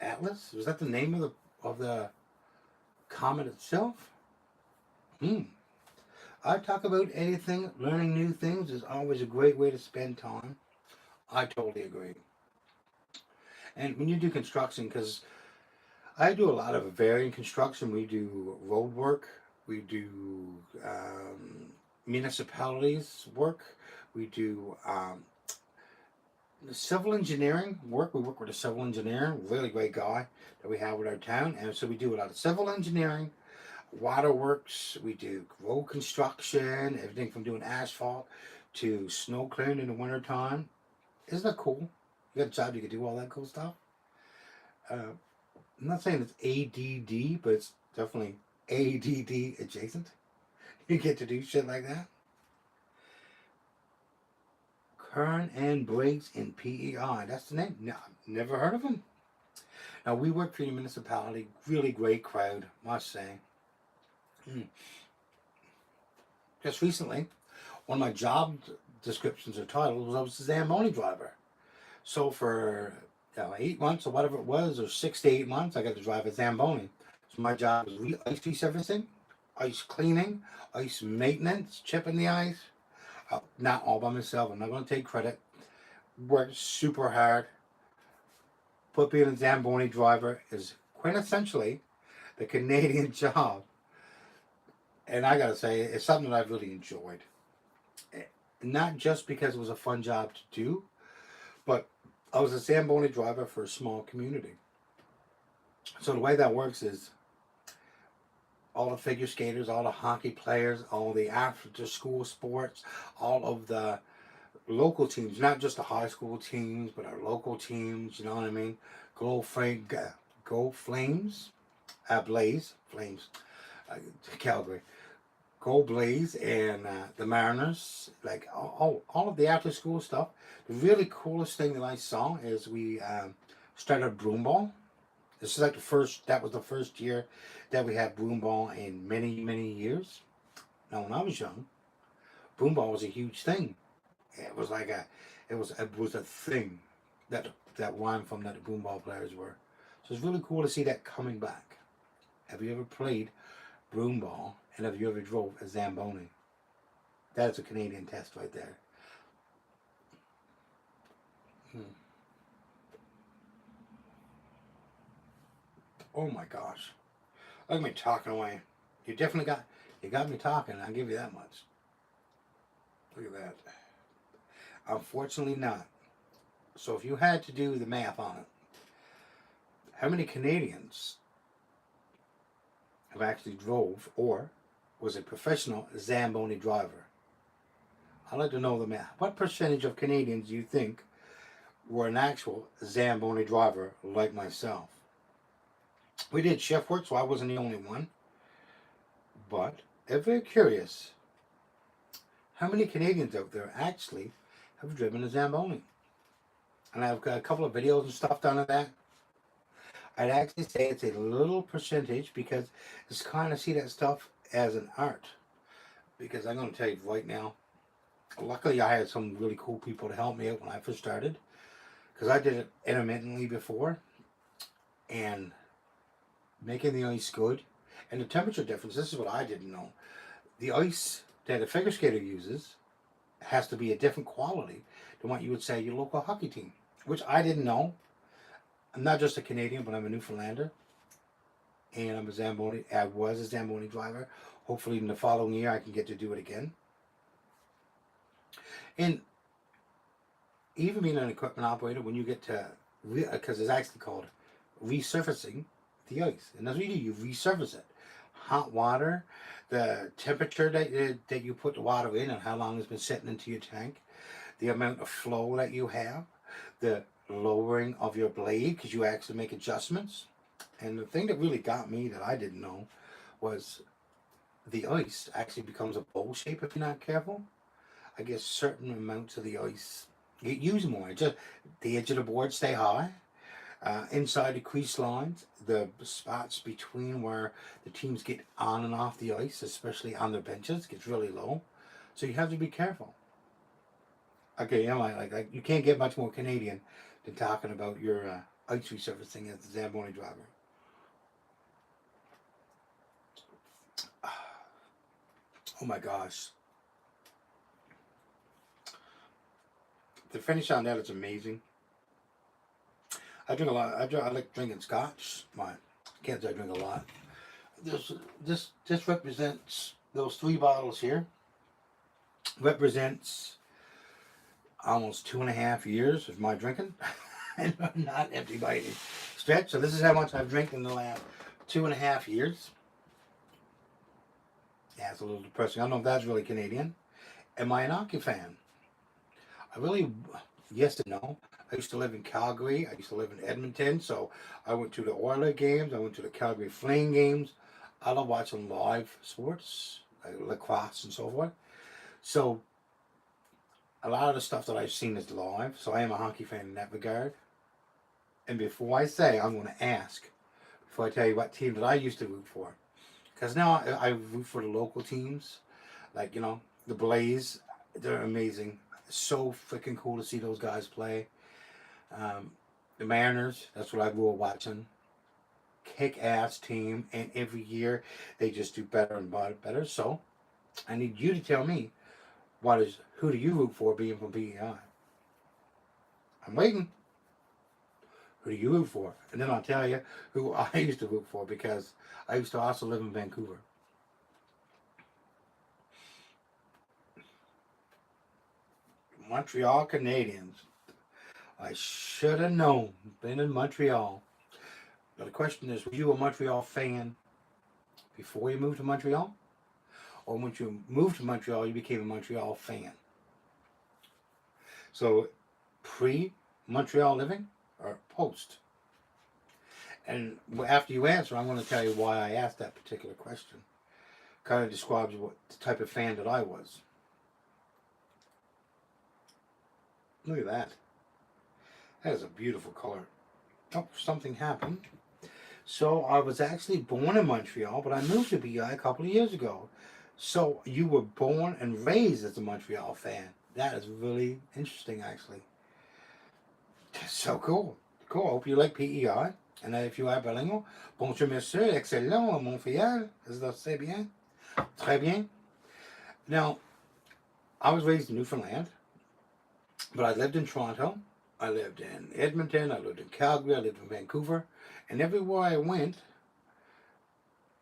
atlas. Was that the name of the comet itself? I talk about anything. Learning new things is always a great way to spend time. I totally agree. And when you do construction, because I do a lot of varying construction. We do road work. We do municipalities work. We do civil engineering work. We work with a civil engineer, really great guy that we have with our town. And so we do a lot of civil engineering, waterworks. We do road construction, everything from doing asphalt to snow clearing in the wintertime. Isn't that cool? You got a job, you can do all that cool stuff. I'm not saying it's ADD, but it's definitely ADD adjacent. You get to do shit like that. Kern and Briggs in PEI. That's the name. No, never heard of them. Now, we work for the municipality. Really great crowd, must say. Just recently, one of my job descriptions or titles was I was a Zamboni driver. So for 8 months or whatever it was, or 6 to 8 months, I got to drive a Zamboni. So my job was ice resurfacing, ice cleaning, ice maintenance, chipping the ice. Not all by myself. I'm not going to take credit. worked super hard. But being a Zamboni driver is quintessentially the Canadian job. And I gotta say, it's something that I've really enjoyed. Not just because it was a fun job to do, but I was a Zamboni driver for a small community. So the way that works is all the figure skaters, all the hockey players, all the after school sports, all of the local teams, not just the high school teams, but our local teams, you know what I mean? Go, Frank, Go Flames, Blaze, Flames, uh, Calgary. Go Blaze and the Mariners, like all of the after school stuff. The really coolest thing that I saw is we started broomball. This is like that was the first year that we had broomball in many, many years. Now, when I was young, broomball was a huge thing. It was like it was a thing that that rhymed from that the broomball players were. So it's really cool to see that coming back. Have you ever played broomball and have you ever drove a Zamboni? That is a Canadian test right there. Hmm. Oh my gosh. Look at me talking away. You got me talking, I'll give you that much. Look at that. Unfortunately not. So if you had to do the math on it, how many Canadians have actually drove or was a professional Zamboni driver? I'd like to know the math. What percentage of Canadians do you think were an actual Zamboni driver like myself? We did shift work, so I wasn't the only one. But I'm very curious, how many Canadians out there actually have driven a Zamboni? And I've got a couple of videos and stuff done of that. I'd actually say it's a little percentage because it's kind of see that stuff as an art. Because I'm going to tell you right now, luckily I had some really cool people to help me out when I first started. Because I did it intermittently before. And making the ice good. And the temperature difference, this is what I didn't know. The ice that a figure skater uses has to be a different quality than what you would say your local hockey team. Which I didn't know. I'm not just a Canadian, but I'm a Newfoundlander. And I was a Zamboni driver. Hopefully in the following year I can get to do it again. And even being an equipment operator, when you get to, because it's actually called resurfacing the ice. And that's what you do, you resurface it. Hot water, the temperature that you put the water in and how long it's been sitting into your tank, the amount of flow that you have, the lowering of your blade, because you actually make adjustments. And the thing that really got me that I didn't know was the ice actually becomes a bowl shape if you're not careful. I guess certain amounts of the ice get used more. Just the edge of the board stay high. Inside the crease lines, the spots between where the teams get on and off the ice, especially on their benches, gets really low. So you have to be careful. Okay, you know, like you can't get much more Canadian than talking about your ice resurfacing as the Zamboni driver. Oh my gosh. The finish on that is amazing. I drink a lot. I like drinking scotch. My kids, I drink a lot. This this represents those 3 bottles here. Represents almost 2.5 years of my drinking, and I'm not empty by any stretch. So this is how much I've drank in the last 2.5 years. Yeah, it's a little depressing. I don't know if that's really Canadian. Am I an hockey fan? I really, yes and no. I used to live in Calgary. I used to live in Edmonton. So I went to the Oilers games. I went to the Calgary Flame games. I love watching live sports, like lacrosse and so forth. So a lot of the stuff that I've seen is live. So I am a hockey fan in that regard. And before I say, I'm going to ask, before I tell you what team that I used to root for. Because now I root for the local teams. Like, the Blaze. They're amazing. It's so freaking cool to see those guys play. Um, the Mariners, that's what I grew up watching. Kick-ass team, and every year they just do better and better. So I need you to tell me who do you root for being from PEI? I'm waiting. Who do you root for? And then I'll tell you who I used to root for, because I used to also live in Vancouver. Montreal Canadiens. I should have known. Been in Montreal. But the question is, were you a Montreal fan before you moved to Montreal? Or when you moved to Montreal, you became a Montreal fan? So, pre-Montreal living or post? And after you answer, I'm going to tell you why I asked that particular question. Kind of describes what the type of fan that I was. Look at that. That is a beautiful color. Oh, something happened. So I was actually born in Montreal, but I moved to BI a couple of years ago. So you were born and raised as a Montreal fan. That is really interesting, actually. So cool. Cool. I hope you like PEI. And if you are bilingual, bonjour monsieur, excellent, Montréal. Is that c'est bien? Très bien. Now, I was raised in Newfoundland, but I lived in Toronto. I lived in Edmonton. I lived in Calgary. I lived in Vancouver. And everywhere I went,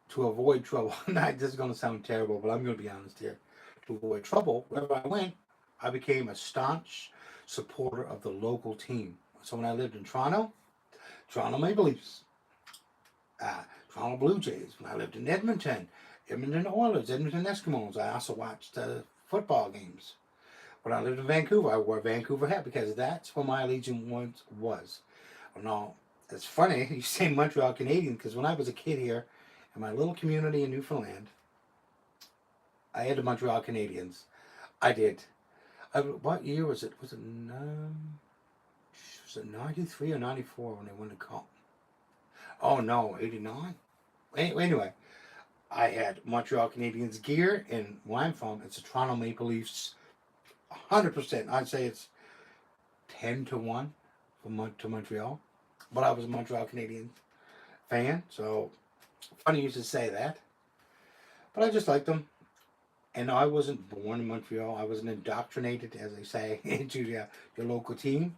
to avoid trouble, now this is going to sound terrible, but I'm going to be honest here. To avoid trouble, wherever I went, I became a staunch supporter of the local team. So when I lived in Toronto, Toronto Maple Leafs, Toronto Blue Jays. When I lived in Edmonton, Edmonton Oilers, Edmonton Eskimos. I also watched football games. When I lived in Vancouver, I wore a Vancouver hat because that's where my allegiance once was. Now, it's funny you say Montreal Canadiens, because when I was a kid here in my little community in Newfoundland, I had the Montreal Canadiens. I did. What year was it? Was it 93 or 94 when they won the cup? Oh no, 89. Anyway, I had Montreal Canadiens gear, and where I'm from, it's the Toronto Maple Leafs. 100%. I'd say it's 10-1 to Montreal. But I was a Montreal Canadiens fan, so funny you should say that. But I just liked them. And I wasn't born in Montreal. I wasn't indoctrinated, as they say, into the local team.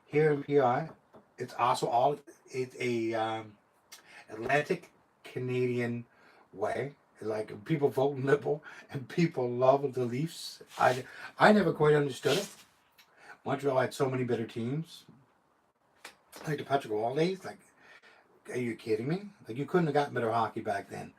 Here in PI, it's also it's a Atlantic Canadian way. It's like people vote liberal and people love the Leafs. I never quite understood it. Montreal had so many better teams. Like the Patrick Wall days. Like, are you kidding me? Like, you couldn't have gotten better hockey back then.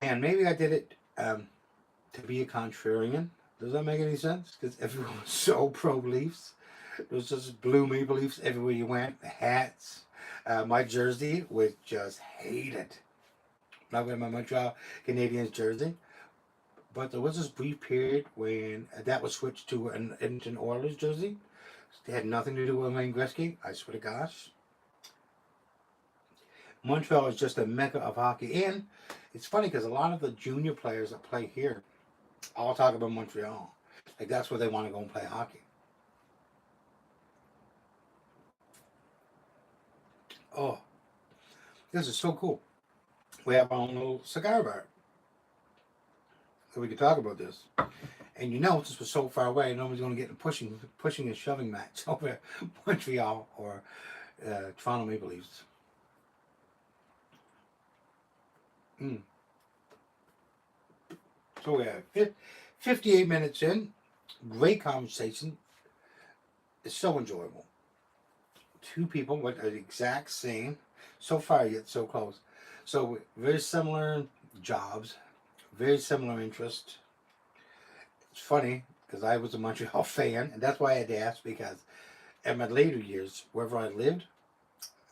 And maybe I did it to be a contrarian. Does that make any sense? Because everyone was so pro Leafs. There was just blue Maple Leafs everywhere you went. The hats. My jersey was just hated. Not wearing my Montreal Canadiens jersey. But there was this brief period when that was switched to an Edmonton Oilers jersey. It had nothing to do with Wayne Gretzky. I swear to gosh. Montreal is just a mecca of hockey. And it's funny because a lot of the junior players that play here all talk about Montreal. Like, that's where they want to go and play hockey. Oh, this is so cool. We have our own little cigar bar. So we can talk about this. And you know, since we're so far away, nobody's going to get in a pushing and shoving match over Montreal or Toronto Maple Leafs. So we have 58 minutes in. Great conversation. It's so enjoyable. Two people with the exact same, so far yet so close. So very similar jobs, very similar interests. It's funny because I was a Montreal fan, and that's why I had to ask, because in my later years, wherever I lived,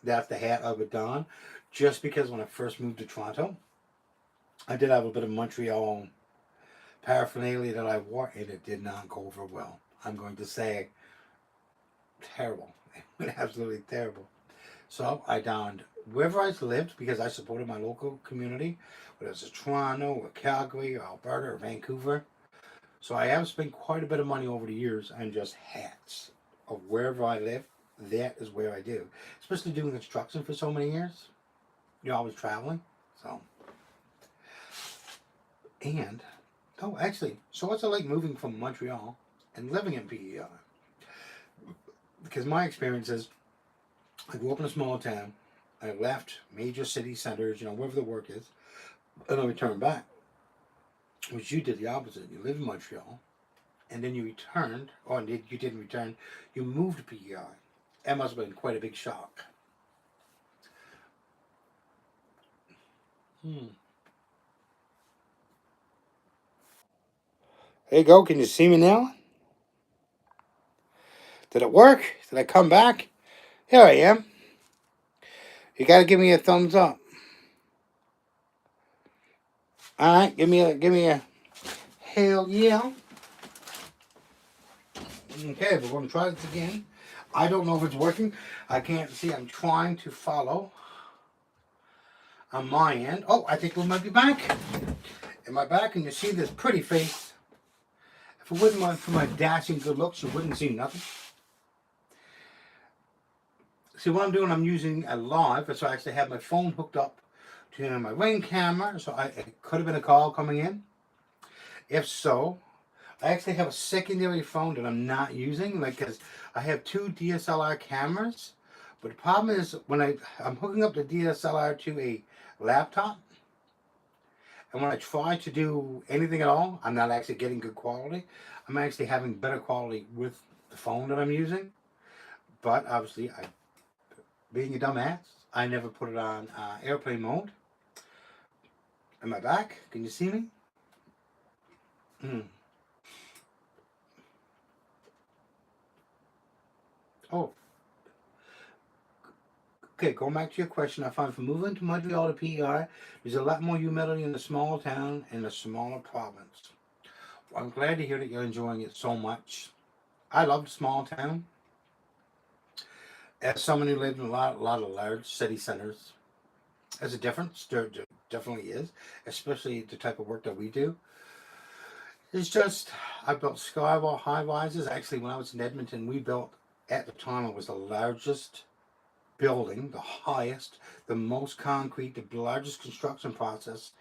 that's the hat I would don. Just because when I first moved to Toronto, I did have a bit of Montreal paraphernalia that I wore, and it did not go over well. I'm going to say terrible. Absolutely terrible. So I donned wherever I lived because I supported my local community, whether it's Toronto or Calgary or Alberta or Vancouver. So I have spent quite a bit of money over the years on just hats of wherever I live. That is where I do. Especially doing construction for so many years. You're always traveling. So. And, oh, actually, so what's it like moving from Montreal and living in PEI. Because my experience is, I grew up in a small town. I left major city centers, wherever the work is, and I returned back. Which you did the opposite. You lived in Montreal, and then you returned, or you didn't return, you moved to PEI. That must have been quite a big shock. There you go. Can you see me now? Did it work? Did I come back? Here I am. You got to give me a thumbs up. All right, give me a hell yeah. Okay, we're going to try this again. I don't know if it's working. I can't see. I'm trying to follow on my end. Oh, I think we might be back. Am I back? And you see this pretty face. If it wasn't for my dashing good looks, you wouldn't see nothing. See what I'm doing? I'm using a live, so I actually have my phone hooked up to my Ring camera. So it could have been a call coming in. If so, I actually have a secondary phone that I'm not using, because I have two DSLR cameras. But the problem is when I'm hooking up the DSLR to a laptop, and when I try to do anything at all, I'm not actually getting good quality. I'm actually having better quality with the phone that I'm using. But obviously, being a dumbass, I never put it on airplane mode. Am I back? Can you see me? Oh, okay, going back to your question, I find from moving to Montreal to PEI, there's a lot more humidity in the small town and the smaller province. Well, I'm glad to hear that you're enjoying it so much. I love small town. As someone who lived in a lot of large city centers, there's a difference. There definitely is, especially the type of work that we do. It's just, I built skywall high rises. Actually, when I was in Edmonton, we built, at the time, it was the largest building, the highest, the most concrete, the largest construction process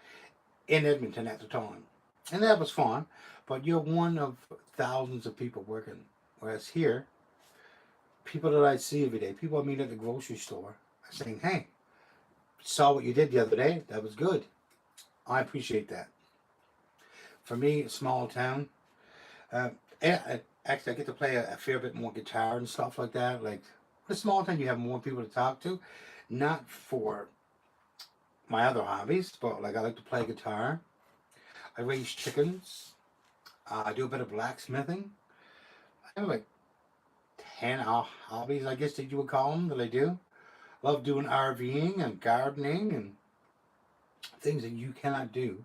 in Edmonton at the time. And that was fun, but you're one of thousands of people working. Whereas here, people that I see every day, people I meet at the grocery store, are saying, hey, saw what you did the other day. That was good. I appreciate that. For me, small town, uh, actually, I get to play a fair bit more guitar and stuff like that. Like, in a small town, you have more people to talk to. Not for my other hobbies, but I like to play guitar. I raise chickens. I do a bit of blacksmithing. I have like 10 hobbies, I guess that you would call them, that I do. Love doing RVing and gardening and things that you cannot do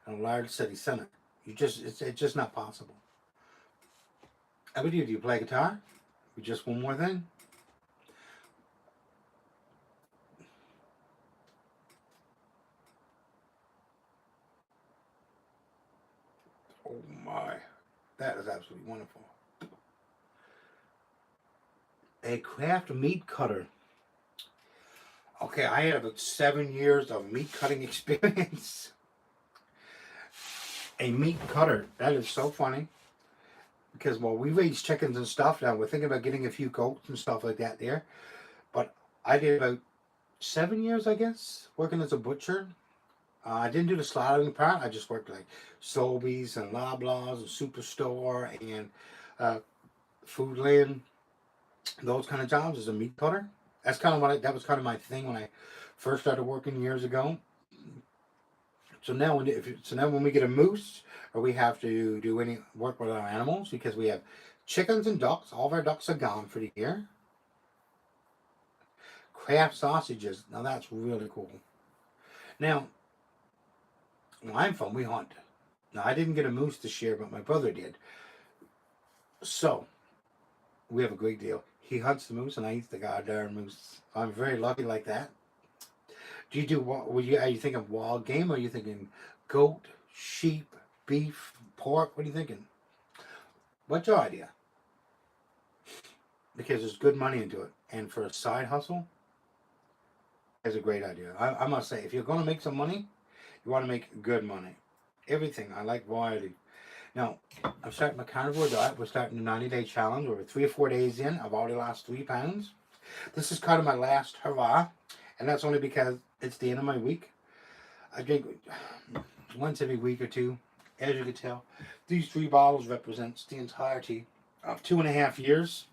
in a large city center. It's just not possible. How about you? Do you play guitar? Just one more thing. Oh my, that is absolutely wonderful. A craft meat cutter. Okay, I had about 7 years of meat cutting experience. A meat cutter. That is so funny. Because, well, we raise chickens and stuff now. We're thinking about getting a few goats and stuff like that there. But I did about 7 years, I guess, working as a butcher. I didn't do the slaughtering part. I just worked like Sobeys and Loblaws and Superstore and Foodland. Those kind of jobs as a meat cutter. That's kind of that was kind of my thing when I first started working years ago. So now, when we get a moose, or we have to do any work with our animals, because we have chickens and ducks. All of our ducks are gone for the year. Craft sausages. Now that's really cool. Now, where I'm from, we hunt. Now I didn't get a moose this year, but my brother did. So we have a great deal. He hunts the moose, and I eat the goddamn moose. I'm very lucky like that. Do you do what? Are you thinking wild game, or are you thinking goat, sheep, beef, pork? What are you thinking? What's your idea? Because there's good money into it, and for a side hustle, it's a great idea. I must say, if you're going to make some money, you want to make good money. Everything. I like variety. Now, I'm starting my carnivore diet. We're starting the 90-day challenge. We're 3 or 4 days in. I've already lost 3 pounds. This is kind of my last hurrah, and that's only because it's the end of my week. I drink once every week or two. As you can tell, these 3 bottles represents the entirety of 2.5 years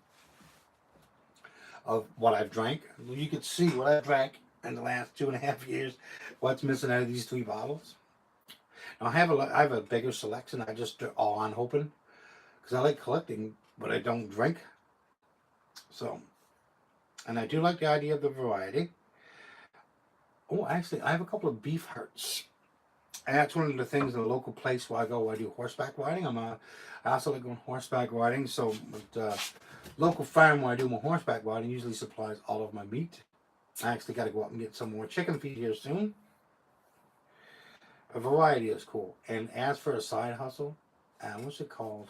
of what I've drank. You can see what I've drank in the last 2.5 years. What's missing out of these 3 bottles? Now I have a bigger selection. I just do all on hoping because I like collecting, but I don't drink. So, and I do like the idea of the variety. Oh, actually, I have a couple of beef hearts. And that's one of the things in the local place where I go, I do horseback riding. I also like going horseback riding. So, local farm where I do my horseback riding usually supplies all of my meat. I actually got to go out and get some more chicken feed here soon. A variety is cool. And as for a side hustle, what's it called?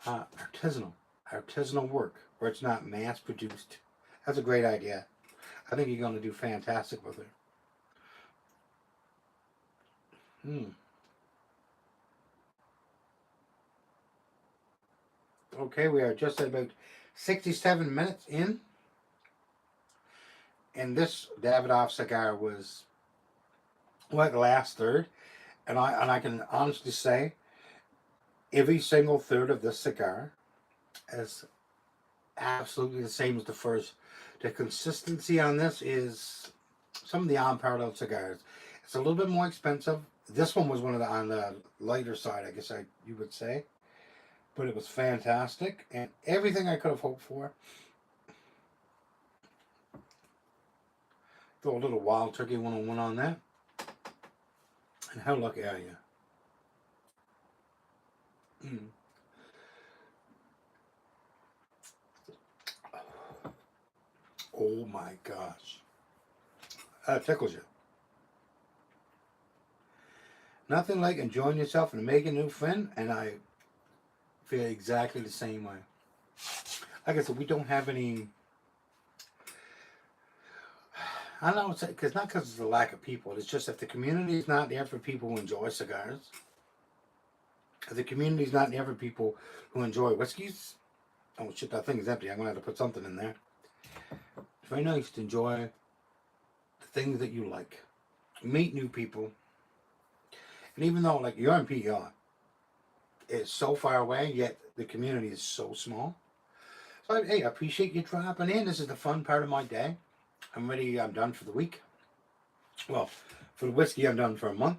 Artisanal work, where it's not mass produced. That's a great idea. I think you're going to do fantastic with it. Okay, we are just at about 67 minutes in. And this Davidoff cigar was like the last third. And I can honestly say every single third of this cigar is absolutely the same as the first. The consistency on this is some of the unparalleled cigars. It's a little bit more expensive. This one was one of the on the lighter side, I guess you would say. But it was fantastic and everything I could have hoped for. Throw a little Wild Turkey 101 on that. And how lucky are you? Oh my gosh. That tickles you. Nothing like enjoying yourself and making a new friend, and I feel exactly the same way. Like I said, we don't have any. I don't know, because not because it's a lack of people. It's just if the community is not there for people who enjoy cigars, if the community is not there for people who enjoy whiskeys. Oh shit, that thing is empty. I'm gonna have to put something in there. It's very nice to enjoy the things that you like, meet new people, and even though like you're in PEI, it's so far away, yet the community is so small. So hey, I appreciate you dropping in. This is the fun part of my day. I'm ready. I'm done for the week. Well, for the whiskey, I'm done for a month.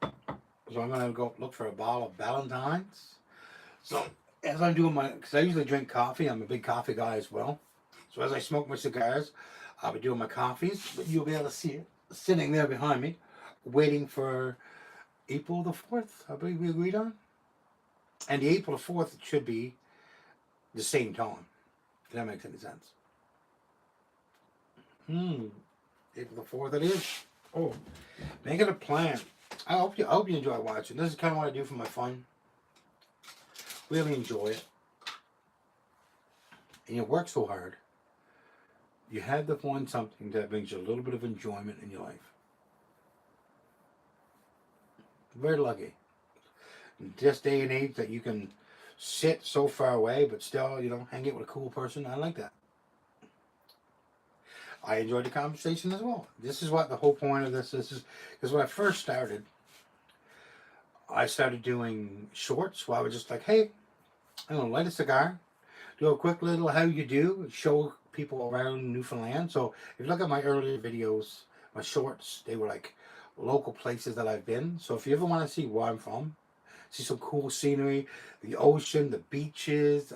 So I'm gonna go look for a bottle of Valentine's. So as I'm doing because I usually drink coffee. I'm a big coffee guy as well. So as I smoke my cigars, I'll be doing my coffees. But you'll be able to see it sitting there behind me, waiting for April the 4th. I believe we agreed on. And the April the 4th, it should be the same time. If that makes any sense. April the 4th it is. Oh, make it a plan. I hope you enjoy watching. This is kind of what I do for my fun. Really enjoy it. And you work so hard. You have to find something that brings you a little bit of enjoyment in your life. Very lucky. In this day and age that you can sit so far away but still, hang out with a cool person. I like that. I enjoyed the conversation as well. This is what the whole point of this is. Because when I first started, I started doing shorts where I was just like, hey, I'm going to light a cigar, do a quick little how you do, show people around Newfoundland. So if you look at my earlier videos, my shorts, they were like local places that I've been. So if you ever want to see where I'm from, see some cool scenery, the ocean, the beaches,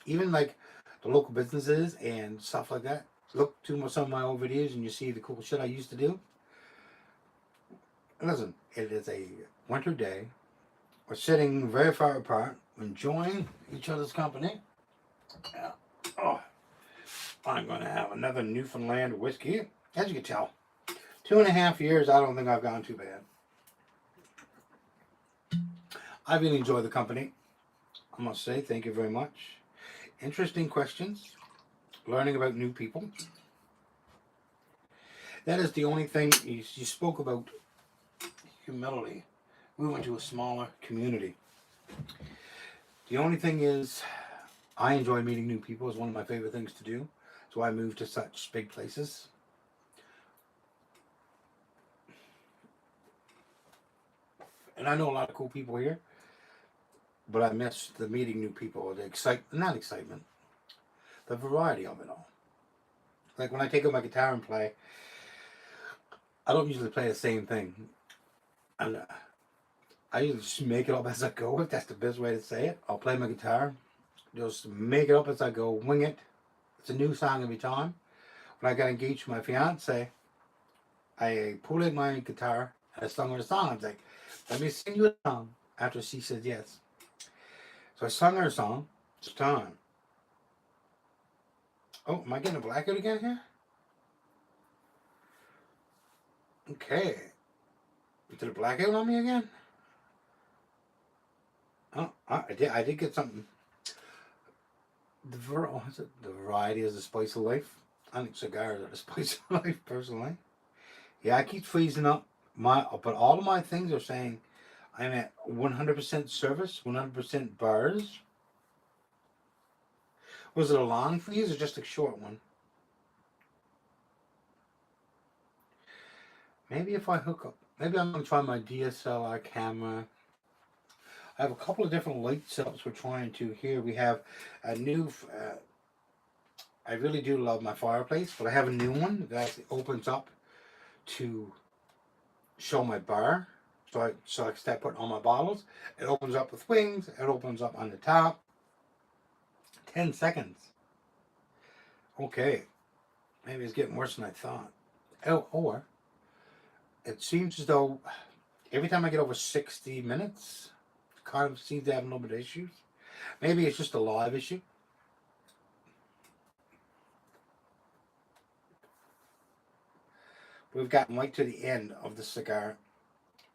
even like the local businesses and stuff like that, look to some of my old videos and you see the cool shit I used to do. Listen, it is a winter day. We're sitting very far apart, enjoying each other's company. Oh, I'm going to have another Newfoundland whiskey. As you can tell, 2.5 years, I don't think I've gone too bad. I really enjoy the company. I must say, thank you very much. Interesting questions. Learning about new people. That is the only thing you spoke about. Humility. We went to a smaller community. The only thing is, I enjoy meeting new people. It's one of my favorite things to do. So I moved to such big places. And I know a lot of cool people here, but I miss the meeting new people, not excitement, the variety of it all. Like when I take out my guitar and play, I don't usually play the same thing. And I usually just make it up as I go, if that's the best way to say it. I'll play my guitar, just make it up as I go, wing it. It's a new song every time. When I got engaged with my fiance, I pulled out my guitar and I sung her a song. I was like, let me sing you a song, after she said yes. So I sung her a song. It's time. Oh, am I getting a blackout again here? Okay. Did a blackout on me again? Oh, I did get something. The variety is the spice of life. I think cigars are the spice of life, personally. Yeah, I keep freezing up. But all of my things are saying I'm at 100% service, 100% bars. Was it a long freeze or just a short one? Maybe if I hook up, maybe I'm going to try my DSLR camera. I have a couple of different light setups we're trying to. Here we have a new, I really do love my fireplace, but I have a new one that actually opens up to show my bar. So I can start putting on my bottles. It opens up with wings. It opens up on the top. 10 seconds. Okay. Maybe it's getting worse than I thought. Oh, or it seems as though every time I get over 60 minutes, it kind of seems to have a little bit of issues. Maybe it's just a live issue. We've gotten right to the end of the cigar.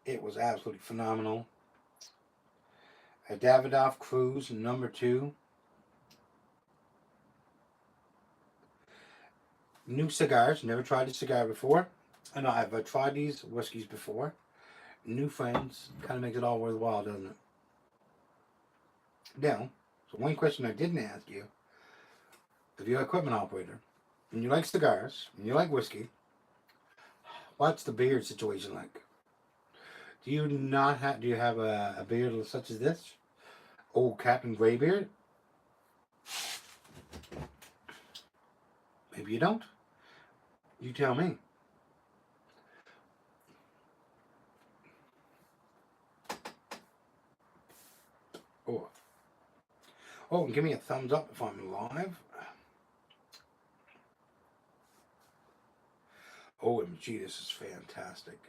It was absolutely phenomenal. A Davidoff Cruise #2. New cigars. Never tried a cigar before. I know I've tried these whiskeys before. New friends. Kind of makes it all worthwhile, doesn't it? Now, so one question I didn't ask you. If you're an equipment operator, and you like cigars, and you like whiskey, what's the beard situation like? Do you have a beard such as this? Old Captain Graybeard? Maybe you don't. You tell me. Oh, oh, and give me a thumbs up if I'm live. OMG, this is fantastic.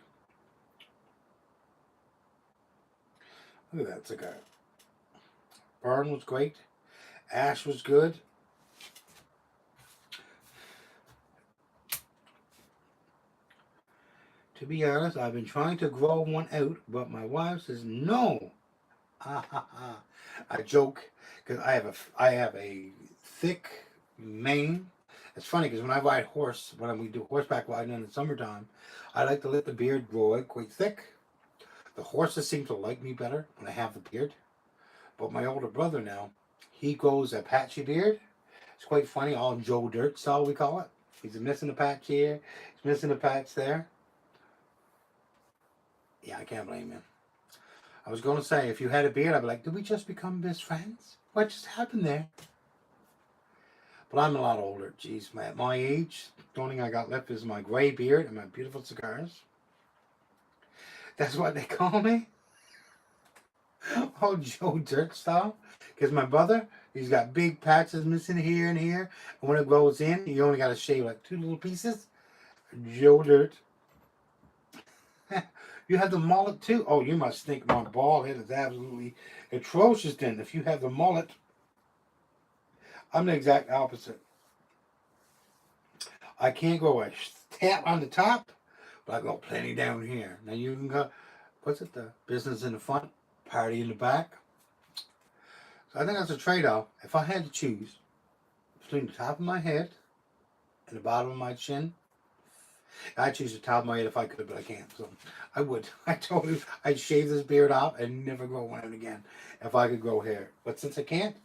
Look at that cigar. Burn was great. Ash was good. To be honest, I've been trying to grow one out, but my wife says no. Ha ha ha. I joke because I have a thick mane. It's funny because when I ride horse, when we do horseback riding in the summertime, I like to let the beard grow out quite thick. The horses seem to like me better when I have the beard. But my older brother now, he grows a patchy beard. It's quite funny, all Joe Dirt style we call it. He's missing a patch here, he's missing a patch there. Yeah, I can't blame him. I was going to say, if you had a beard, I'd be like, did we just become best friends? What just happened there? But I'm a lot older. Jeez, at my age, the only thing I got left is my gray beard and my beautiful cigars. That's what they call me. Oh, Joe Dirt style. Because my brother, he's got big patches missing here and here. And when it grows in, you only got to shave like 2 little pieces. Joe Dirt. You have the mullet too? Oh, you must think my bald head is absolutely atrocious then. If you have the mullet, I'm the exact opposite. I can't go a tap on the top, but I go plenty down here. Now you can go, what's it, the business in the front, party in the back. So I think that's a trade-off. If I had to choose between the top of my head and the bottom of my chin, I'd choose the top of my head if I could, but I can't. So I would. I told you I'd shave this beard off and never grow one out again if I could grow hair. But since I can't,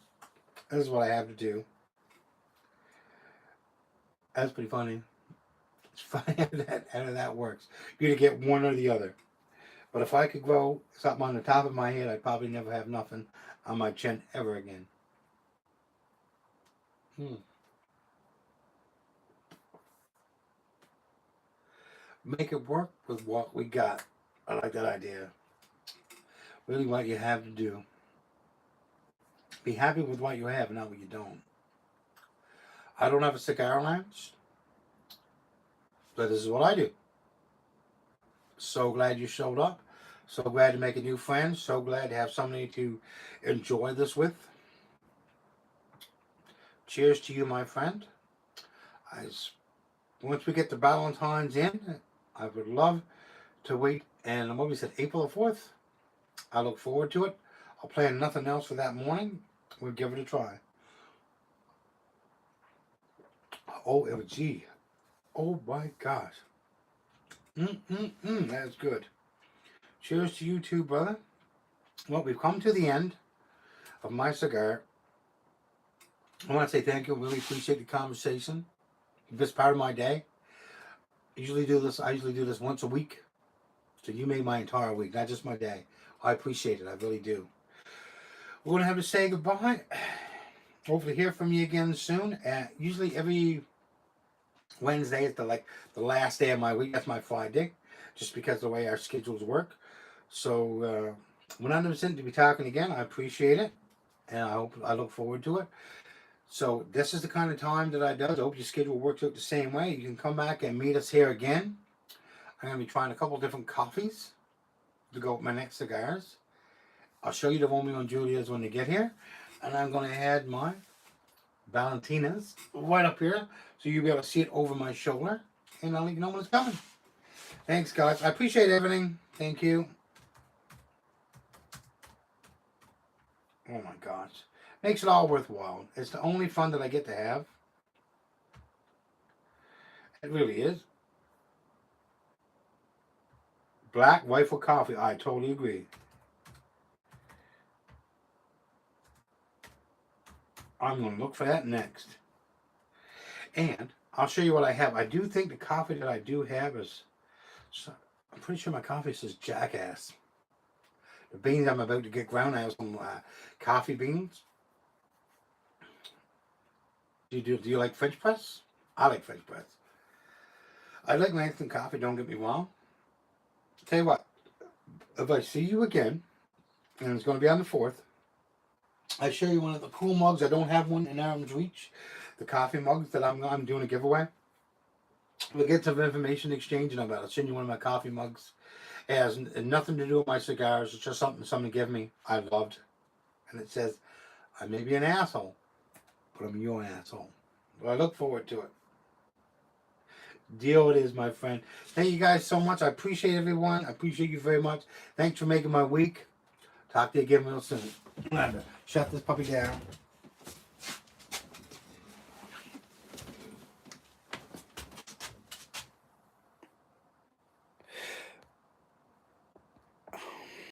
this is what I have to do. That's pretty funny. It's funny how that works. You either get one or the other. But if I could grow something on the top of my head, I'd probably never have nothing on my chin ever again. Make it work with what we got. I like that idea. Really what you have to do. Be happy with what you have, not what you don't. I don't have a cigar lounge, but this is what I do. So glad you showed up. So glad to make a new friend. So glad to have somebody to enjoy this with. Cheers to you, my friend. Once we get the Valentine's in, I would love to wait. And what we said, April the 4th. I look forward to it. I'll plan nothing else for that morning. We'll give it a try. OMG. Oh my gosh. That's good. Cheers to you too, brother. Well, we've come to the end of my cigar. I want to say thank you. Really appreciate the conversation. This part of my day. I usually do this once a week. So you made my entire week, not just my day. I appreciate it. I really do. We're going to have to say goodbye. Hopefully hear from you again soon. Usually every Wednesday is the last day of my week. That's my Friday, just because of the way our schedules work. So when I'm to be talking again, I appreciate it, and I look forward to it. So this is the kind of time that I do. I hope your schedule works out the same way. You can come back and meet us here again. I'm going to be trying a couple different coffees to go with my next cigars. I'll show you the Romeo and Juliet's when they get here. And I'm going to add my Valentinas right up here, so you'll be able to see it over my shoulder. And I'll let you know when it's coming. Thanks, guys. I appreciate everything. Thank you. Oh, my gosh. Makes it all worthwhile. It's the only fun that I get to have. It really is. Black, white for coffee. I totally agree. I'm going to look for that next. And I'll show you what I have. I do think the coffee that I do have is... I'm pretty sure my coffee says Jackass. The beans I'm about to get ground, I have some coffee beans. Do you like French press? I like French press. I like my instant coffee, don't get me wrong. Tell you what, if I see you again, and it's going to be on the 4th, I show you one of the cool mugs. I don't have one in arm's reach. The coffee mugs that I'm doing a giveaway. We'll get some information exchange, and I'll send you one of my coffee mugs. It has nothing to do with my cigars. It's just something somebody gave me. I loved. And it says, I may be an asshole, but I'm your asshole. But I look forward to it. Deal it is, my friend. Thank you guys so much. I appreciate everyone. I appreciate you very much. Thanks for making my week. Talk to you again real soon. I'm going to shut this puppy down.